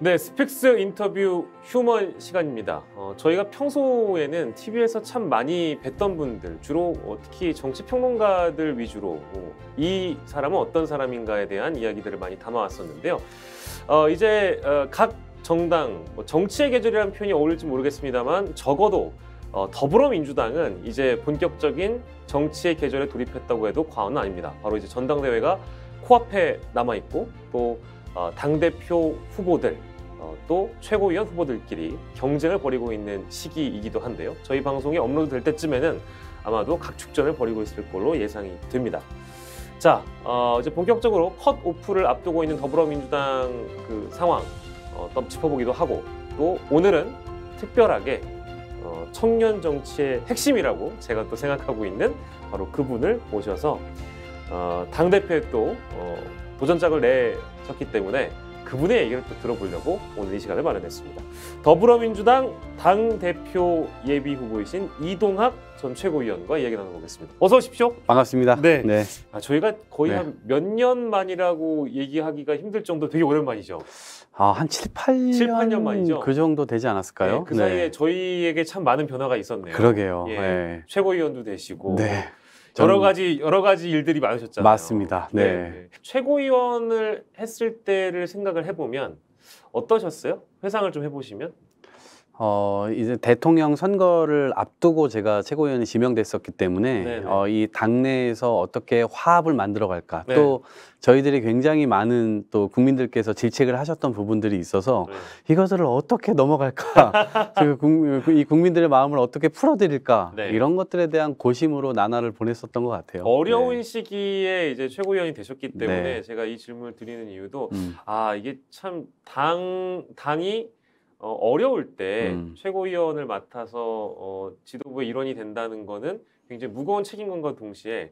네, 스픽스 인터뷰 휴먼 시간입니다. 저희가 평소에는 TV에서 참 많이 뵀던 분들, 주로 특히 정치평론가들 위주로 이 사람은 어떤 사람인가에 대한 이야기들을 많이 담아왔었는데요. 이제 각 정당, 정치의 계절이라는 표현이 어울릴지 모르겠습니다만 적어도 더불어민주당은 이제 본격적인 정치의 계절에 돌입했다고 해도 과언은 아닙니다. 바로 이제 전당대회가 코앞에 남아있고 또 당대표 후보들 또 최고위원 후보들끼리 경쟁을 벌이고 있는 시기이기도 한데요. 저희 방송이 업로드 될 때쯤에는 아마도 각축전을 벌이고 있을 걸로 예상이 됩니다. 자, 이제 본격적으로 컷오프를 앞두고 있는 더불어민주당 그 상황 또 짚어보기도 하고, 또 오늘은 특별하게 청년 정치의 핵심이라고 제가 또 생각하고 있는 바로 그분을 모셔서 당대표에 또 도전장을 내셨기 때문에 그분의 얘기를 또 들어보려고 오늘 이 시간을 마련했습니다. 더불어민주당 당대표 예비 후보이신 이동학 전 최고위원과 이야기 나눠보겠습니다. 어서 오십시오. 반갑습니다. 네. 네. 저희가 거의 한 몇 년 만이라고 얘기하기가 힘들 정도로 되게 오랜만이죠. 한 7, 8년 만이죠. 그 정도 되지 않았을까요? 네, 그 사이에 저희에게 참 많은 변화가 있었네요. 그러게요. 예, 네. 최고위원도 되시고 네. 여러 가지 일들이 많으셨잖아요. 맞습니다. 네. 네. 최고위원을 했을 때를 생각을 해보면 어떠셨어요? 회상을 좀 해보시면. 이제 대통령 선거를 앞두고 제가 최고위원이 지명됐었기 때문에 이 당내에서 어떻게 화합을 만들어 갈까, 네. 또 저희들이 굉장히 많은 또 국민들께서 질책을 하셨던 부분들이 있어서 이것을 어떻게 넘어갈까, 이 국민들의 마음을 어떻게 풀어드릴까, 이런 것들에 대한 고심으로 나날을 보냈었던 것 같아요. 어려운 시기에 이제 최고위원이 되셨기 때문에 제가 이 질문을 드리는 이유도 이게 참 당이 어려울 때 최고위원을 맡아서 지도부의 일원이 된다는 거는 굉장히 무거운 책임감과 동시에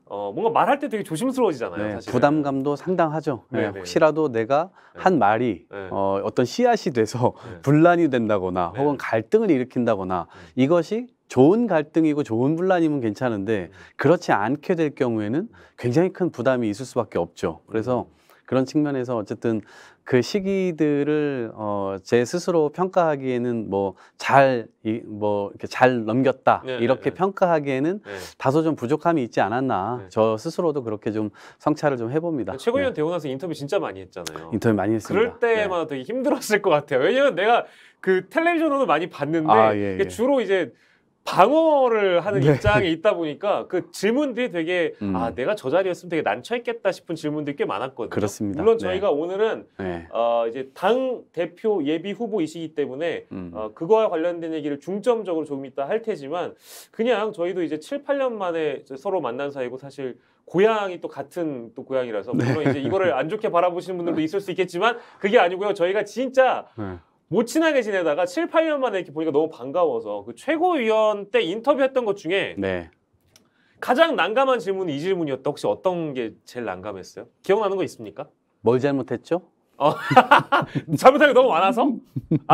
뭔가 말할 때 되게 조심스러워지잖아요. 사실은. 부담감도 상당하죠. 혹시라도 내가 한 말이 어떤 씨앗이 돼서 분란이 된다거나 혹은 갈등을 일으킨다거나, 이것이 좋은 갈등이고 좋은 분란이면 괜찮은데 그렇지 않게 될 경우에는 굉장히 큰 부담이 있을 수밖에 없죠. 그래서 그런 측면에서 어쨌든 그 시기들을 제 스스로 평가하기에는 이렇게 잘 넘겼다, 이렇게 평가하기에는 다소 좀 부족함이 있지 않았나, 저 스스로도 그렇게 좀 성찰을 좀 해봅니다. 최고위원 되고 나서 인터뷰 진짜 많이 했잖아요. 인터뷰 많이 했습니다. 그럴 때마다 되게 힘들었을 것 같아요. 왜냐면 내가 그 텔레비전으로도 많이 봤는데 주로 이제 방어를 하는 입장에 있다 보니까 그 질문들이 되게 내가 저 자리였으면 되게 난처했겠다 싶은 질문들이 꽤 많았거든요. 그렇습니다. 물론 저희가 오늘은 이제 당 대표 예비 후보이시기 때문에 그거와 관련된 얘기를 중점적으로 조금 이따 할 테지만, 그냥 저희도 이제 7, 8년 만에 서로 만난 사이고 사실 고향이 또 같은 또 고향이라서 물론 이제 이거를 안 좋게 바라보시는 분들도 있을 수 있겠지만 그게 아니고요. 저희가 진짜 못 친하게 지내다가 7, 8년 만에 이렇게 보니까 너무 반가워서 그 최고위원 때 인터뷰했던 것 중에 가장 난감한 질문이 이 질문이었다. 혹시 어떤 게 제일 난감했어요? 기억나는 거 있습니까? 뭘 잘못했죠? 잘못한 게 너무 많아서?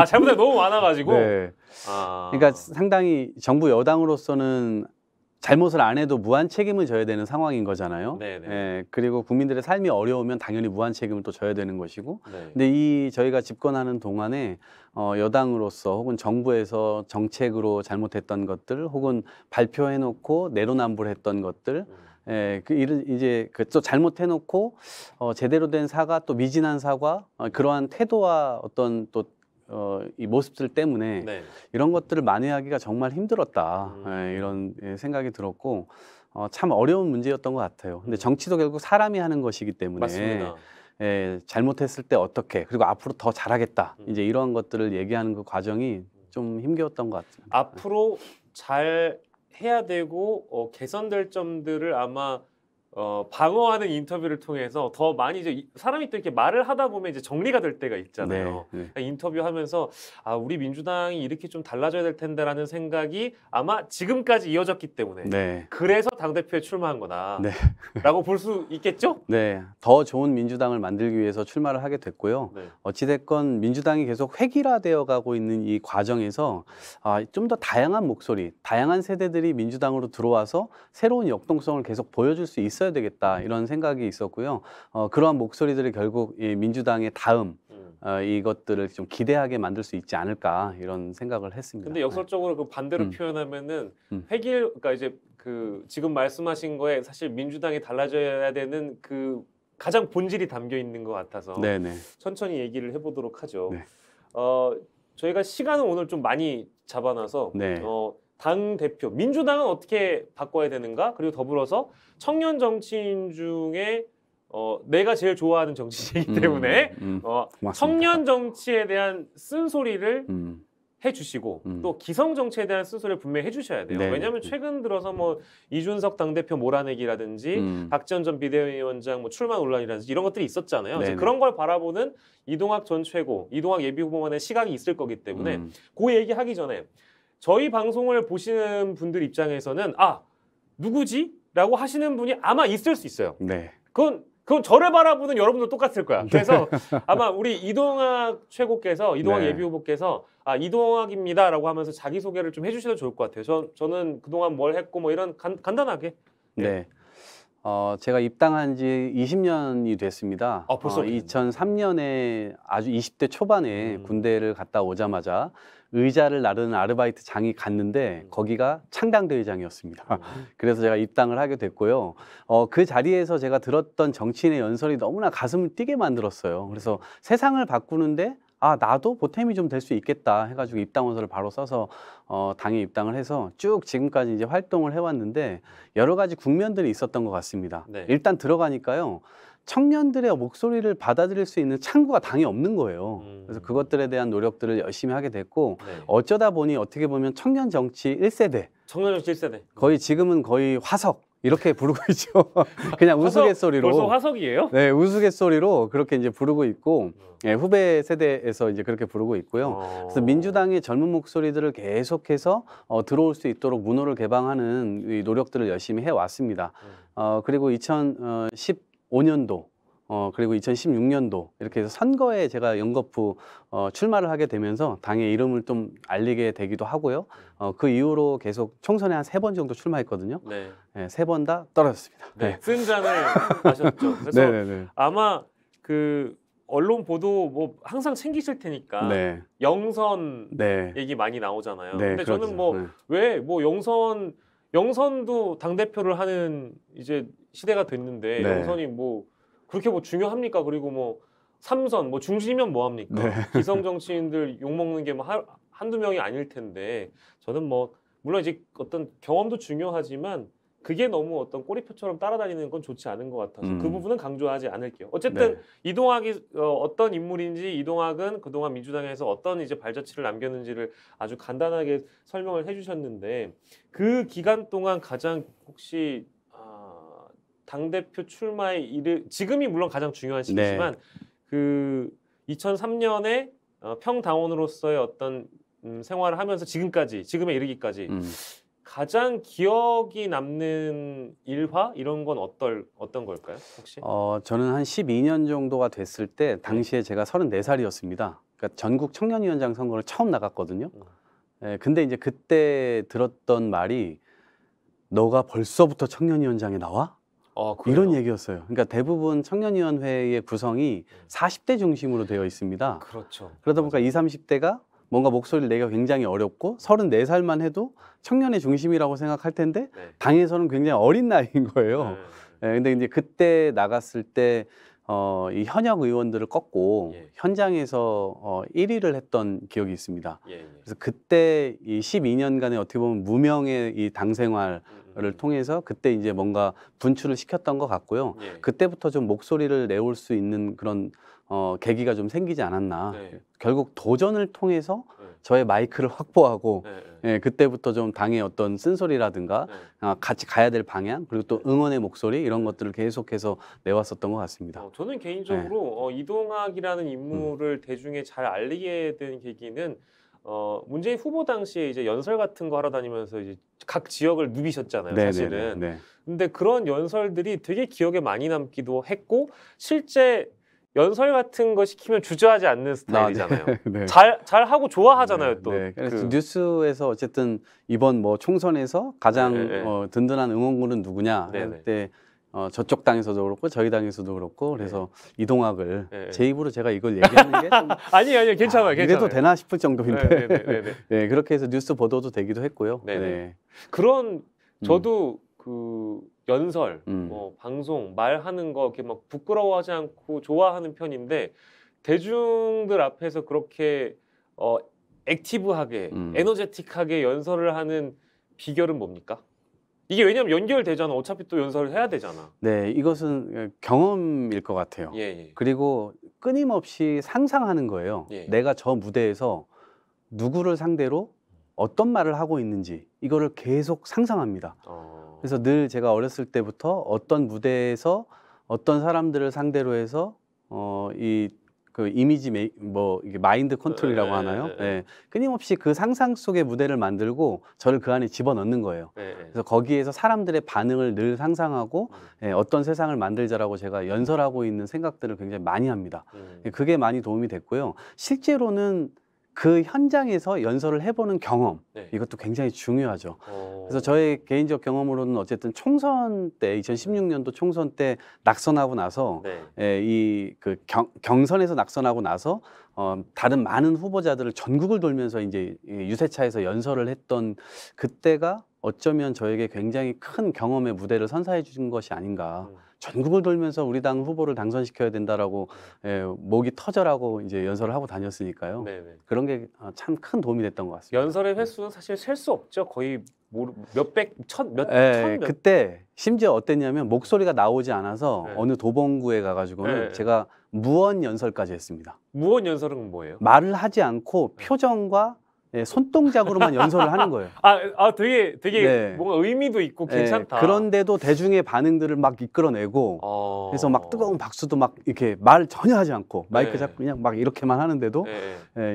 잘못한 게 너무 많아가지고. 그러니까 상당히 정부 여당으로서는 잘못을 안 해도 무한 책임을 져야 되는 상황인 거잖아요. 그리고 국민들의 삶이 어려우면 당연히 무한 책임을 또 져야 되는 것이고. 근데 저희가 집권하는 동안에 여당으로서 혹은 정부에서 정책으로 잘못했던 것들, 혹은 발표해놓고 내로남불했던 것들, 이제 또 잘못해놓고 제대로 된 사과, 또 미진한 사과, 그러한 태도와 어떤 또 이 모습들 때문에 이런 것들을 만회하기가 정말 힘들었다, 이런 생각이 들었고, 참 어려운 문제였던 것 같아요. 근데 정치도 결국 사람이 하는 것이기 때문에 맞습니다. 잘못했을 때 어떻게, 그리고 앞으로 더 잘하겠다, 이제 이런 것들을 얘기하는 그 과정이 좀 힘겨웠던 것 같습니다. 앞으로 잘 해야 되고 개선될 점들을 아마 방어하는 인터뷰를 통해서 더 많이 이제 사람이 또 이렇게 말을 하다 보면 이제 정리가 될 때가 있잖아요. 그러니까 인터뷰하면서 우리 민주당이 이렇게 좀 달라져야 될 텐데라는 생각이 아마 지금까지 이어졌기 때문에 그래서 당대표에 출마한 거다라고 볼 수 있겠죠? 더 좋은 민주당을 만들기 위해서 출마를 하게 됐고요. 어찌됐건 민주당이 계속 획일화되어 가고 있는 이 과정에서 좀 더 다양한 목소리, 다양한 세대들이 민주당으로 들어와서 새로운 역동성을 계속 보여줄 수 있어야 되겠다, 이런 생각이 있었고요. 그러한 목소리들이 결국 이 민주당의 다음 이것들을 좀 기대하게 만들 수 있지 않을까 이런 생각을 했습니다. 근데 역설적으로 그 반대로 표현하면은 그러니까 이제 그 지금 말씀하신 거에 사실 민주당이 달라져야 되는 그 가장 본질이 담겨 있는 것 같아서 네네. 천천히 얘기를 해보도록 하죠. 네. 저희가 시간을 오늘 좀 많이 잡아놔서 네. 당 대표 민주당은 어떻게 바꿔야 되는가? 그리고 더불어서 청년 정치인 중에 내가 제일 좋아하는 정치인이기 때문에 청년 정치에 대한 쓴소리를 해주시고 또 기성 정치에 대한 쓴소리를 분명히 해주셔야 돼요. 네. 왜냐하면 최근 들어서 뭐 이준석 당대표 몰아내기라든지 박지원 전 비대위원장 뭐 출마 논란이라든지 이런 것들이 있었잖아요. 그래서 그런 걸 바라보는 이동학 전 최고, 이동학 예비후보만의 시각이 있을 거기 때문에 그 얘기하기 전에 저희 방송을 보시는 분들 입장에서는 누구지? 라고 하시는 분이 아마 있을 수 있어요. 네. 그건 저를 바라보는 여러분도 똑같을 거야. 그래서 아마 우리 이동학 최고께서 이동학 예비후보께서 이동학입니다라고 하면서 자기소개를 좀 해주셔도 좋을 것 같아요. 저는 그동안 뭘 했고 뭐 이런 간단하게. 네. 제가 입당한 지 20년이 됐습니다. 벌써 2003년에 아주 20대 초반에 군대를 갔다 오자마자 의자를 나르는 아르바이트장이 갔는데 거기가 창당대회장이었습니다. 그래서 제가 입당을 하게 됐고요. 그 자리에서 제가 들었던 정치인의 연설이 너무나 가슴을 뛰게 만들었어요. 그래서 세상을 바꾸는데 나도 보탬이 좀 될 수 있겠다 해가지고 입당원서를 바로 써서 당에 입당을 해서 쭉 지금까지 이제 활동을 해왔는데 여러 가지 국면들이 있었던 것 같습니다. 네. 일단 들어가니까요. 청년들의 목소리를 받아들일 수 있는 창구가 당에 없는 거예요. 그래서 그것들에 대한 노력들을 열심히 하게 됐고 어쩌다 보니 어떻게 보면 청년 정치 1세대 청년 정치 1세대 거의 지금은 거의 화석 이렇게 부르고 있죠. 그냥 우스갯소리로. 벌써 화석이에요? 네, 우스갯소리로 그렇게 이제 부르고 있고 후배 세대에서 이제 그렇게 부르고 있고요. 그래서 민주당의 젊은 목소리들을 계속해서 들어올 수 있도록 문호를 개방하는 이 노력들을 열심히 해왔습니다. 그리고 2015년도 그리고 2016년도 이렇게 해서 선거에 제가 연거푸 출마를 하게 되면서 당의 이름을 좀 알리게 되기도 하고요. 그 이후로 계속 총선에 한 3번 정도 출마했거든요. 네. 네, 3번 다 떨어졌습니다. 네. 쓴 잔을 마셨죠. 그래서 네네네. 아마 그 언론 보도 뭐 항상 챙기실 테니까 영선 얘기 많이 나오잖아요. 근데 그렇죠. 저는 왜 영선도 당대표를 하는 이제 시대가 됐는데 영선이 뭐 그렇게 뭐 중요합니까? 그리고 뭐 삼선 뭐 중진이면 뭐 합니까? 기성 정치인들 욕 먹는 게 뭐 한두 명이 아닐 텐데 저는 뭐 물론 이제 어떤 경험도 중요하지만 그게 너무 어떤 꼬리표처럼 따라다니는 건 좋지 않은 것 같아서 그 부분은 강조하지 않을게요. 어쨌든 이동학이 어떤 인물인지 이동학은 그동안 민주당에서 어떤 이제 발자취를 남겼는지를 아주 간단하게 설명을 해주셨는데 그 기간 동안 가장 혹시 당대표 출마에 지금이 물론 가장 중요한 시기지만 그 2003년에 평당원으로서의 어떤 생활을 하면서 지금에 이르기까지 가장 기억이 남는 일화 이런 건 어떤 걸까요? 혹시? 저는 한 12년 정도가 됐을 때 당시에 제가 34살이었습니다. 그러니까 전국 청년위원장 선거를 처음 나갔거든요. 근데 이제 그때 들었던 말이 너가 벌써부터 청년위원장에 나와? 이런 얘기였어요. 그러니까 대부분 청년위원회의 구성이 40대 중심으로 되어 있습니다. 그렇죠. 그러다 보니까 20, 30대가 뭔가 목소리를 내기가 굉장히 어렵고 34살만 해도 청년의 중심이라고 생각할 텐데 당에서는 굉장히 어린 나이인 거예요. 근데 이제 그때 나갔을 때 이 현역 의원들을 꺾고 현장에서 1위를 했던 기억이 있습니다. 그래서 그때 이 12년간의 어떻게 보면 무명의 이 당 생활을 통해서 그때 이제 뭔가 분출을 시켰던 것 같고요. 그때부터 좀 목소리를 내올 수 있는 그런 계기가 좀 생기지 않았나. 결국 도전을 통해서 저의 마이크를 확보하고 그때부터 좀 당의 어떤 쓴소리라든가 같이 가야 될 방향 그리고 또 응원의 목소리 이런 것들을 계속해서 내왔었던 것 같습니다. 저는 개인적으로 이동학이라는 인물을 대중에 잘 알리게 된 계기는 문재인 후보 당시에 이제 연설 같은 거 하러 다니면서 이제 각 지역을 누비셨잖아요, 사실은. 근데 그런 연설들이 되게 기억에 많이 남기도 했고 실제 연설 같은 거 시키면 주저하지 않는 스타일이잖아요. 잘 하고 좋아하잖아요, 또. 그래서 뉴스에서 어쨌든 이번 뭐 총선에서 가장 든든한 응원군은 누구냐 할 때 저쪽 당에서도 그렇고 저희 당에서도 그렇고 그래서 이동학을 네. 제 입으로 제가 이걸 얘기하는 게 좀 아니요 괜찮아요. 이래도 되나 싶을 정도인데 네네네. 네, 그렇게 해서 뉴스 보도도 되기도 했고요. 네네. 네. 그런 저도 그 연설, 뭐 방송 말하는 거 이렇게 막 부끄러워하지 않고 좋아하는 편인데 대중들 앞에서 그렇게 액티브하게, 에너제틱하게 연설을 하는 비결은 뭡니까? 이게 왜냐면 연결되잖아. 어차피 또 연설을 해야 되잖아. 네, 이것은 경험일 것 같아요. 예. 그리고 끊임없이 상상하는 거예요. 예. 내가 저 무대에서 누구를 상대로 어떤 말을 하고 있는지 이거를 계속 상상합니다. 그래서 늘 제가 어렸을 때부터 어떤 무대에서 어떤 사람들을 상대로 해서 그 이미지 이게 마인드 컨트롤이라고 하나요? 네. 끊임없이 그 상상 속의 무대를 만들고 저를 그 안에 집어넣는 거예요. 그래서 거기에서 사람들의 반응을 늘 상상하고 어떤 세상을 만들자라고 제가 연설하고 있는 생각들을 굉장히 많이 합니다. 그게 많이 도움이 됐고요. 실제로는 그 현장에서 연설을 해보는 경험, 이것도 굉장히 중요하죠. 그래서 저의 개인적 경험으로는 어쨌든 총선 때 2016년도 총선 때 낙선하고 나서 그 경선에서 낙선하고 나서 다른 많은 후보자들을 전국을 돌면서 이제 유세차에서 연설을 했던 그때가 어쩌면 저에게 굉장히 큰 경험의 무대를 선사해 준 것이 아닌가. 전국을 돌면서 우리 당 후보를 당선시켜야 된다라고 목이 터져라고 이제 연설을 하고 다녔으니까요. 그런 게 참 큰 도움이 됐던 것 같습니다. 연설의 횟수는 사실 셀 수 없죠. 거의 몇백, 천. 그때 심지어 어땠냐면 목소리가 나오지 않아서 어느 도봉구에 가가지고는 제가 무언 연설까지 했습니다. 무언 연설은 뭐예요? 말을 하지 않고 표정과 손동작으로만 연설을 하는 거예요. 되게 뭔가 의미도 있고 괜찮다. 그런데도 대중의 반응들을 막 이끌어내고 그래서 막 뜨거운 박수도 막 이렇게 말 전혀 하지 않고 마이크 잡고 그냥 막 이렇게만 하는데도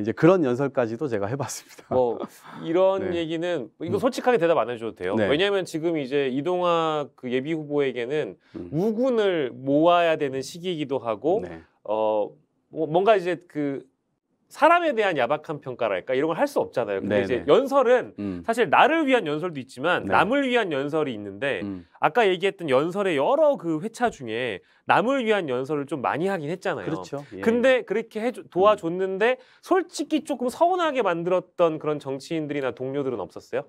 이제 그런 연설까지도 제가 해봤습니다. 뭐 이런 얘기는 이거 솔직하게 대답 안 해줘도 돼요. 왜냐하면 지금 이제 이동학 그 예비 후보에게는 우군을 모아야 되는 시기이기도 하고 뭔가 이제 그 사람에 대한 야박한 평가랄까 이런 걸 할 수 없잖아요. 근데 이제 연설은 사실 나를 위한 연설도 있지만 남을 위한 연설이 있는데 아까 얘기했던 연설의 여러 그 회차 중에 남을 위한 연설을 좀 많이 하긴 했잖아요. 그렇죠. 근데 그렇게 도와줬는데 솔직히 조금 서운하게 만들었던 그런 정치인들이나 동료들은 없었어요?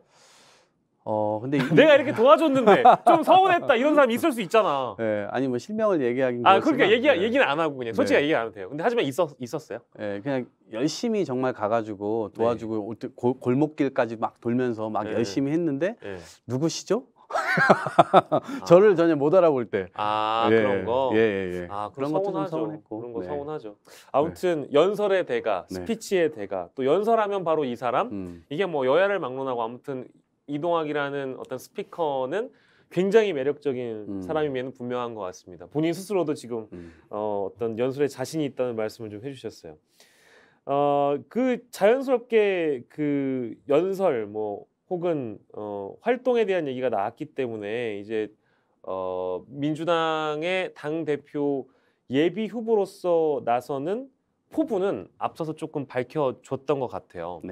근데 내가 이렇게 도와줬는데 좀 서운했다 이런 사람 있을 수 있잖아. 아니 뭐 실명을 얘기하긴 그러니까 얘기는 안 하고 그냥 솔직히 얘기 안 해도 돼요. 근데 하지만 있었어요. 그냥 열심히 정말 가가지고 도와주고 골목길까지 막 돌면서 막 열심히 했는데 누구시죠? 저를 전혀 못 알아볼 때. 그런 거. 그런 것도 좀 서운했고. 그런 거 서운하죠. 아무튼 연설의 대가, 스피치의 대가, 또 연설하면 바로 이 사람. 이게 뭐 여야를 막론하고 아무튼 이동학이라는 어떤 스피커는 굉장히 매력적인 사람임에는 분명한 것 같습니다. 본인 스스로도 지금 어떤 연설에 자신이 있다는 말씀을 좀 해주셨어요. 그 자연스럽게 그 연설 뭐 혹은 활동에 대한 얘기가 나왔기 때문에 이제 민주당의 당 대표 예비 후보로서 나서는 포부는 앞서서 조금 밝혀줬던 것 같아요.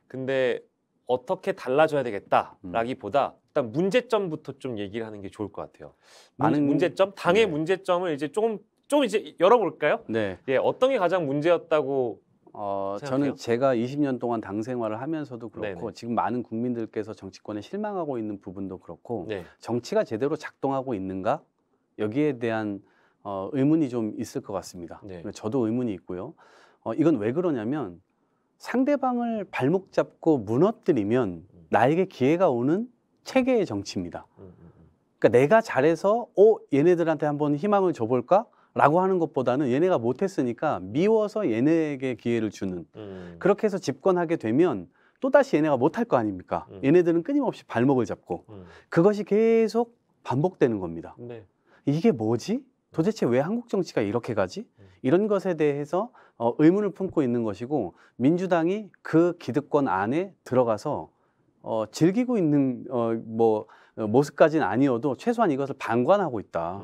근데 어떻게 달라져야 되겠다라기보다 일단 문제점부터 좀 얘기를 하는 게 좋을 것 같아요. 많은 문제점, 당의 문제점을 이제 좀 이제 열어볼까요? 어떤 게 가장 문제였다고 생각해요? 저는 제가 20년 동안 당 생활을 하면서도 그렇고 지금 많은 국민들께서 정치권에 실망하고 있는 부분도 그렇고 정치가 제대로 작동하고 있는가? 여기에 대한 의문이 좀 있을 것 같습니다. 저도 의문이 있고요. 이건 왜 그러냐면 상대방을 발목 잡고 무너뜨리면 나에게 기회가 오는 체계의 정치입니다. 그러니까 내가 잘해서 얘네들한테 한번 희망을 줘볼까? 라고 하는 것보다는 얘네가 못했으니까 미워서 얘네에게 기회를 주는 그렇게 해서 집권하게 되면 또다시 얘네가 못할 거 아닙니까? 얘네들은 끊임없이 발목을 잡고 그것이 계속 반복되는 겁니다. 이게 뭐지? 도대체 왜 한국 정치가 이렇게 가지? 이런 것에 대해서 의문을 품고 있는 것이고 민주당이 그 기득권 안에 들어가서 즐기고 있는 모습까지는 아니어도 최소한 이것을 방관하고 있다.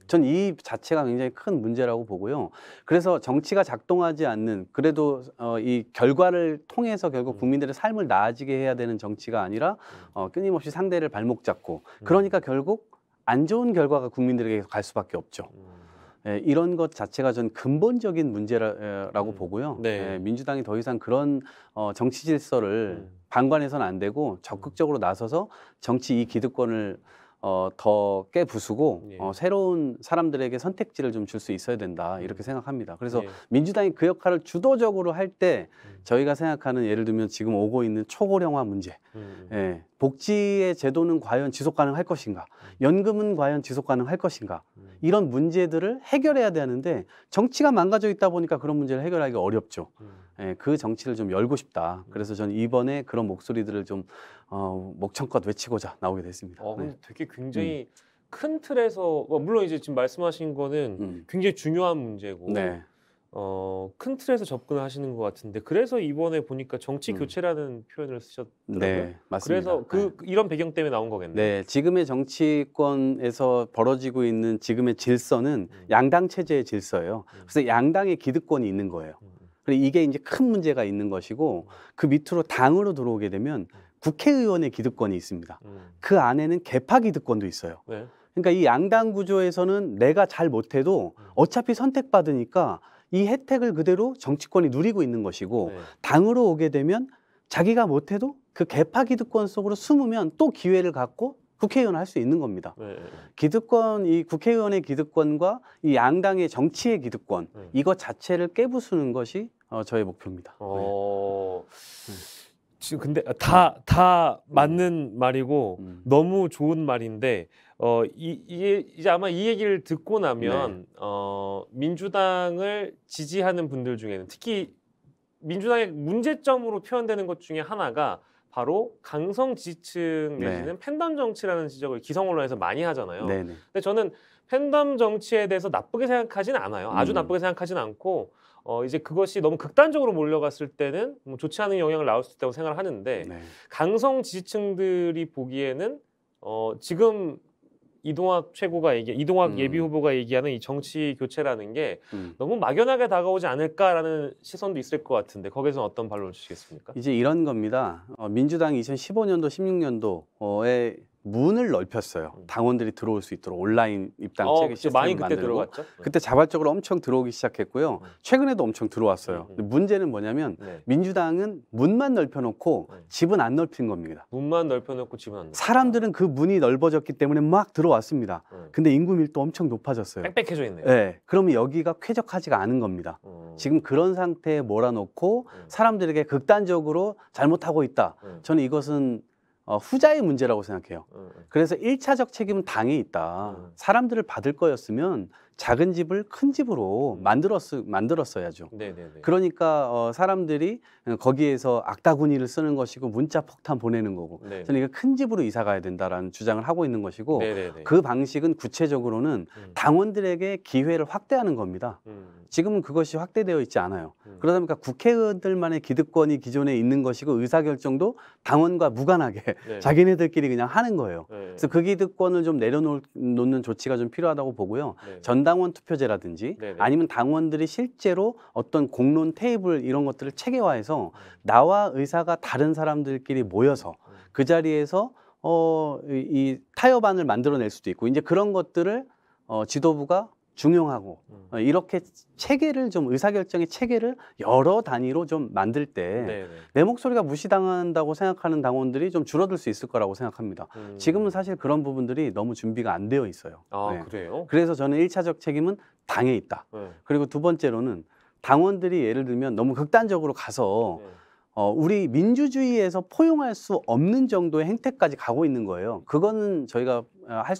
전 이 자체가 굉장히 큰 문제라고 보고요. 그래서 정치가 작동하지 않는 그래도 이 결과를 통해서 결국 국민들의 삶을 나아지게 해야 되는 정치가 아니라 끊임없이 상대를 발목 잡고 그러니까 결국 안 좋은 결과가 국민들에게 갈 수밖에 없죠. 예, 이런 것 자체가 전 근본적인 문제라고 보고요. 네. 예, 민주당이 더 이상 그런 정치 질서를 방관해서는 안 되고 적극적으로 나서서 정치 이 기득권을 더 깨부수고 예. 새로운 사람들에게 선택지를 좀 줄 수 있어야 된다 이렇게 생각합니다. 그래서 예. 민주당이 그 역할을 주도적으로 할 때 저희가 생각하는 예를 들면 지금 오고 있는 초고령화 문제, 예, 복지의 제도는 과연 지속 가능할 것인가, 연금은 과연 지속 가능할 것인가, 이런 문제들을 해결해야 되는데 정치가 망가져 있다 보니까 그런 문제를 해결하기 어렵죠. 예, 그 정치를 좀 열고 싶다. 그래서 저는 이번에 그런 목소리들을 좀 목청껏 외치고자 나오게 됐습니다. 근데 되게 굉장히 큰 틀에서 물론 이제 지금 말씀하신 거는 굉장히 중요한 문제고 네. 큰 틀에서 접근을 하시는 것 같은데 그래서 이번에 보니까 정치 교체라는 표현을 쓰셨더라고요. 네, 맞습니다. 그래서 이런 배경 때문에 나온 거겠네요. 네, 지금의 정치권에서 벌어지고 있는 지금의 질서는 양당 체제의 질서예요. 그래서 양당의 기득권이 있는 거예요. 그리고 이게 이제 큰 문제가 있는 것이고 그 밑으로 당으로 들어오게 되면 국회의원의 기득권이 있습니다. 그 안에는 개파 기득권도 있어요. 네. 그러니까 이 양당 구조에서는 내가 잘 못해도 어차피 선택받으니까 이 혜택을 그대로 정치권이 누리고 있는 것이고 네. 당으로 오게 되면 자기가 못해도 그 개파 기득권 속으로 숨으면 또 기회를 갖고 국회의원을 할 수 있는 겁니다. 네. 기득권, 이 국회의원의 기득권과 이 양당의 정치의 기득권, 이것 자체를 깨부수는 것이 저의 목표입니다. 지금 근데 다 맞는 말이고 너무 좋은 말인데 이게 이제 아마 이 얘기를 듣고 나면 민주당을 지지하는 분들 중에는 특히 민주당의 문제점으로 표현되는 것 중에 하나가 바로 강성 지지층 내지는 팬덤 정치라는 지적을 기성 언론에서 많이 하잖아요. 네네. 근데 저는 팬덤 정치에 대해서 나쁘게 생각하지는 않아요. 아주 나쁘게 생각하지는 않고 이제 그것이 너무 극단적으로 몰려갔을 때는 뭐 좋지 않은 영향을 나올 수 있다고 생각을 하는데 강성 지지층들이 보기에는 지금 이동학 예비 후보가 얘기하는 이 정치 교체라는 게 너무 막연하게 다가오지 않을까라는 시선도 있을 것 같은데 거기서는 어떤 반론을 주시겠습니까? 이제 이런 겁니다. 민주당이 2015년도, 16년도에 문을 넓혔어요. 당원들이 들어올 수 있도록 온라인 입당 체계 시스템을 많이 그때 만들고 들어갔죠. 그때 자발적으로 엄청 들어오기 시작했고요. 최근에도 엄청 들어왔어요. 근데 문제는 뭐냐면 민주당은 문만 넓혀놓고 집은 안 넓힌 겁니다. 문만 넓혀놓고 집은 안 넓혀. 사람들은 그 문이 넓어졌기 때문에 막 들어왔습니다. 근데 인구 밀도 엄청 높아졌어요. 빽빽해져 있네요. 네, 그러면 여기가 쾌적하지가 않은 겁니다. 지금 그런 상태에 몰아놓고 사람들에게 극단적으로 잘못하고 있다. 저는 이것은 후자의 문제라고 생각해요. 그래서 1차적 책임은 당에 있다. 사람들을 받을 거였으면 작은 집을 큰 집으로 만들었어야죠. 네네네. 그러니까 사람들이 거기에서 악다구니를 쓰는 것이고 문자 폭탄 보내는 거고 네네. 저는 이거 큰 집으로 이사 가야 된다라는 주장을 하고 있는 것이고 네네네. 그 방식은 구체적으로는 당원들에게 기회를 확대하는 겁니다. 지금은 그것이 확대되어 있지 않아요. 그러다 보니까 국회의원들만의 기득권이 기존에 있는 것이고 의사결정도 당원과 무관하게 자기네들끼리 그냥 하는 거예요. 그래서 그 기득권을 좀 내려놓는 조치가 좀 필요하다고 보고요. 전당원 투표제라든지 아니면 당원들이 실제로 어떤 공론 테이블 이런 것들을 체계화해서 나와 의사가 다른 사람들끼리 모여서 그 자리에서 이 타협안을 만들어낼 수도 있고 이제 그런 것들을 지도부가 중용하고 이렇게 체계를 좀 의사결정의 체계를 여러 단위로 좀 만들 때 내 목소리가 무시당한다고 생각하는 당원들이 좀 줄어들 수 있을 거라고 생각합니다. 지금은 사실 그런 부분들이 너무 준비가 안 되어 있어요. 그래요? 그래서 저는 1차적 책임은 당에 있다. 그리고 두 번째로는 당원들이 예를 들면 너무 극단적으로 가서 우리 민주주의에서 포용할 수 없는 정도의 행태까지 가고 있는 거예요. 그거는 저희가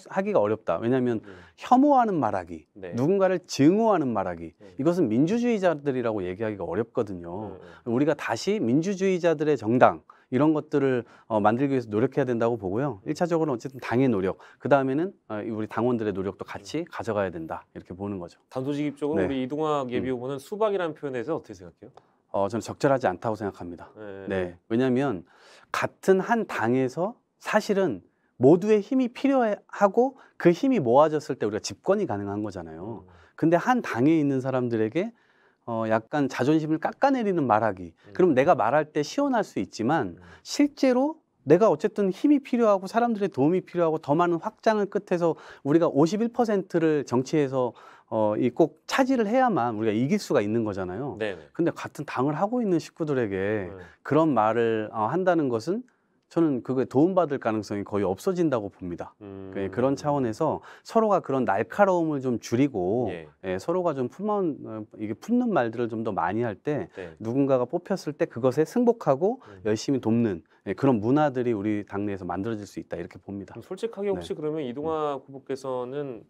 하기가 어렵다. 왜냐하면 혐오하는 말하기, 누군가를 증오하는 말하기, 이것은 민주주의자들이라고 얘기하기가 어렵거든요. 우리가 다시 민주주의자들의 정당 이런 것들을 만들기 위해서 노력해야 된다고 보고요. 1차적으로는 어쨌든 당의 노력, 그 다음에는 우리 당원들의 노력도 같이 가져가야 된다. 이렇게 보는 거죠. 단도직입적으로 우리 이동학 예비 후보는 수박이라는 표현에 대해서 어떻게 생각해요? 저는 적절하지 않다고 생각합니다. 왜냐하면 같은 한 당에서 사실은 모두의 힘이 필요하고 그 힘이 모아졌을 때 우리가 집권이 가능한 거잖아요. 근데 한 당에 있는 사람들에게 약간 자존심을 깎아내리는 말하기. 그럼 내가 말할 때 시원할 수 있지만 실제로 내가 어쨌든 힘이 필요하고 사람들의 도움이 필요하고 더 많은 확장을 끝에서 우리가 51%를 정치에서 이 꼭 차지를 해야만 우리가 이길 수가 있는 거잖아요. 네네. 근데 같은 당을 하고 있는 식구들에게 그런 말을 한다는 것은 저는 그거에 도움받을 가능성이 거의 없어진다고 봅니다. 그런 차원에서 서로가 그런 날카로움을 좀 줄이고 서로가 좀 이게 품는 말들을 좀 더 많이 할 때 누군가가 뽑혔을 때 그것에 승복하고 열심히 돕는 그런 문화들이 우리 당내에서 만들어질 수 있다 이렇게 봅니다. 솔직하게 혹시 그러면 이동학 후보께서는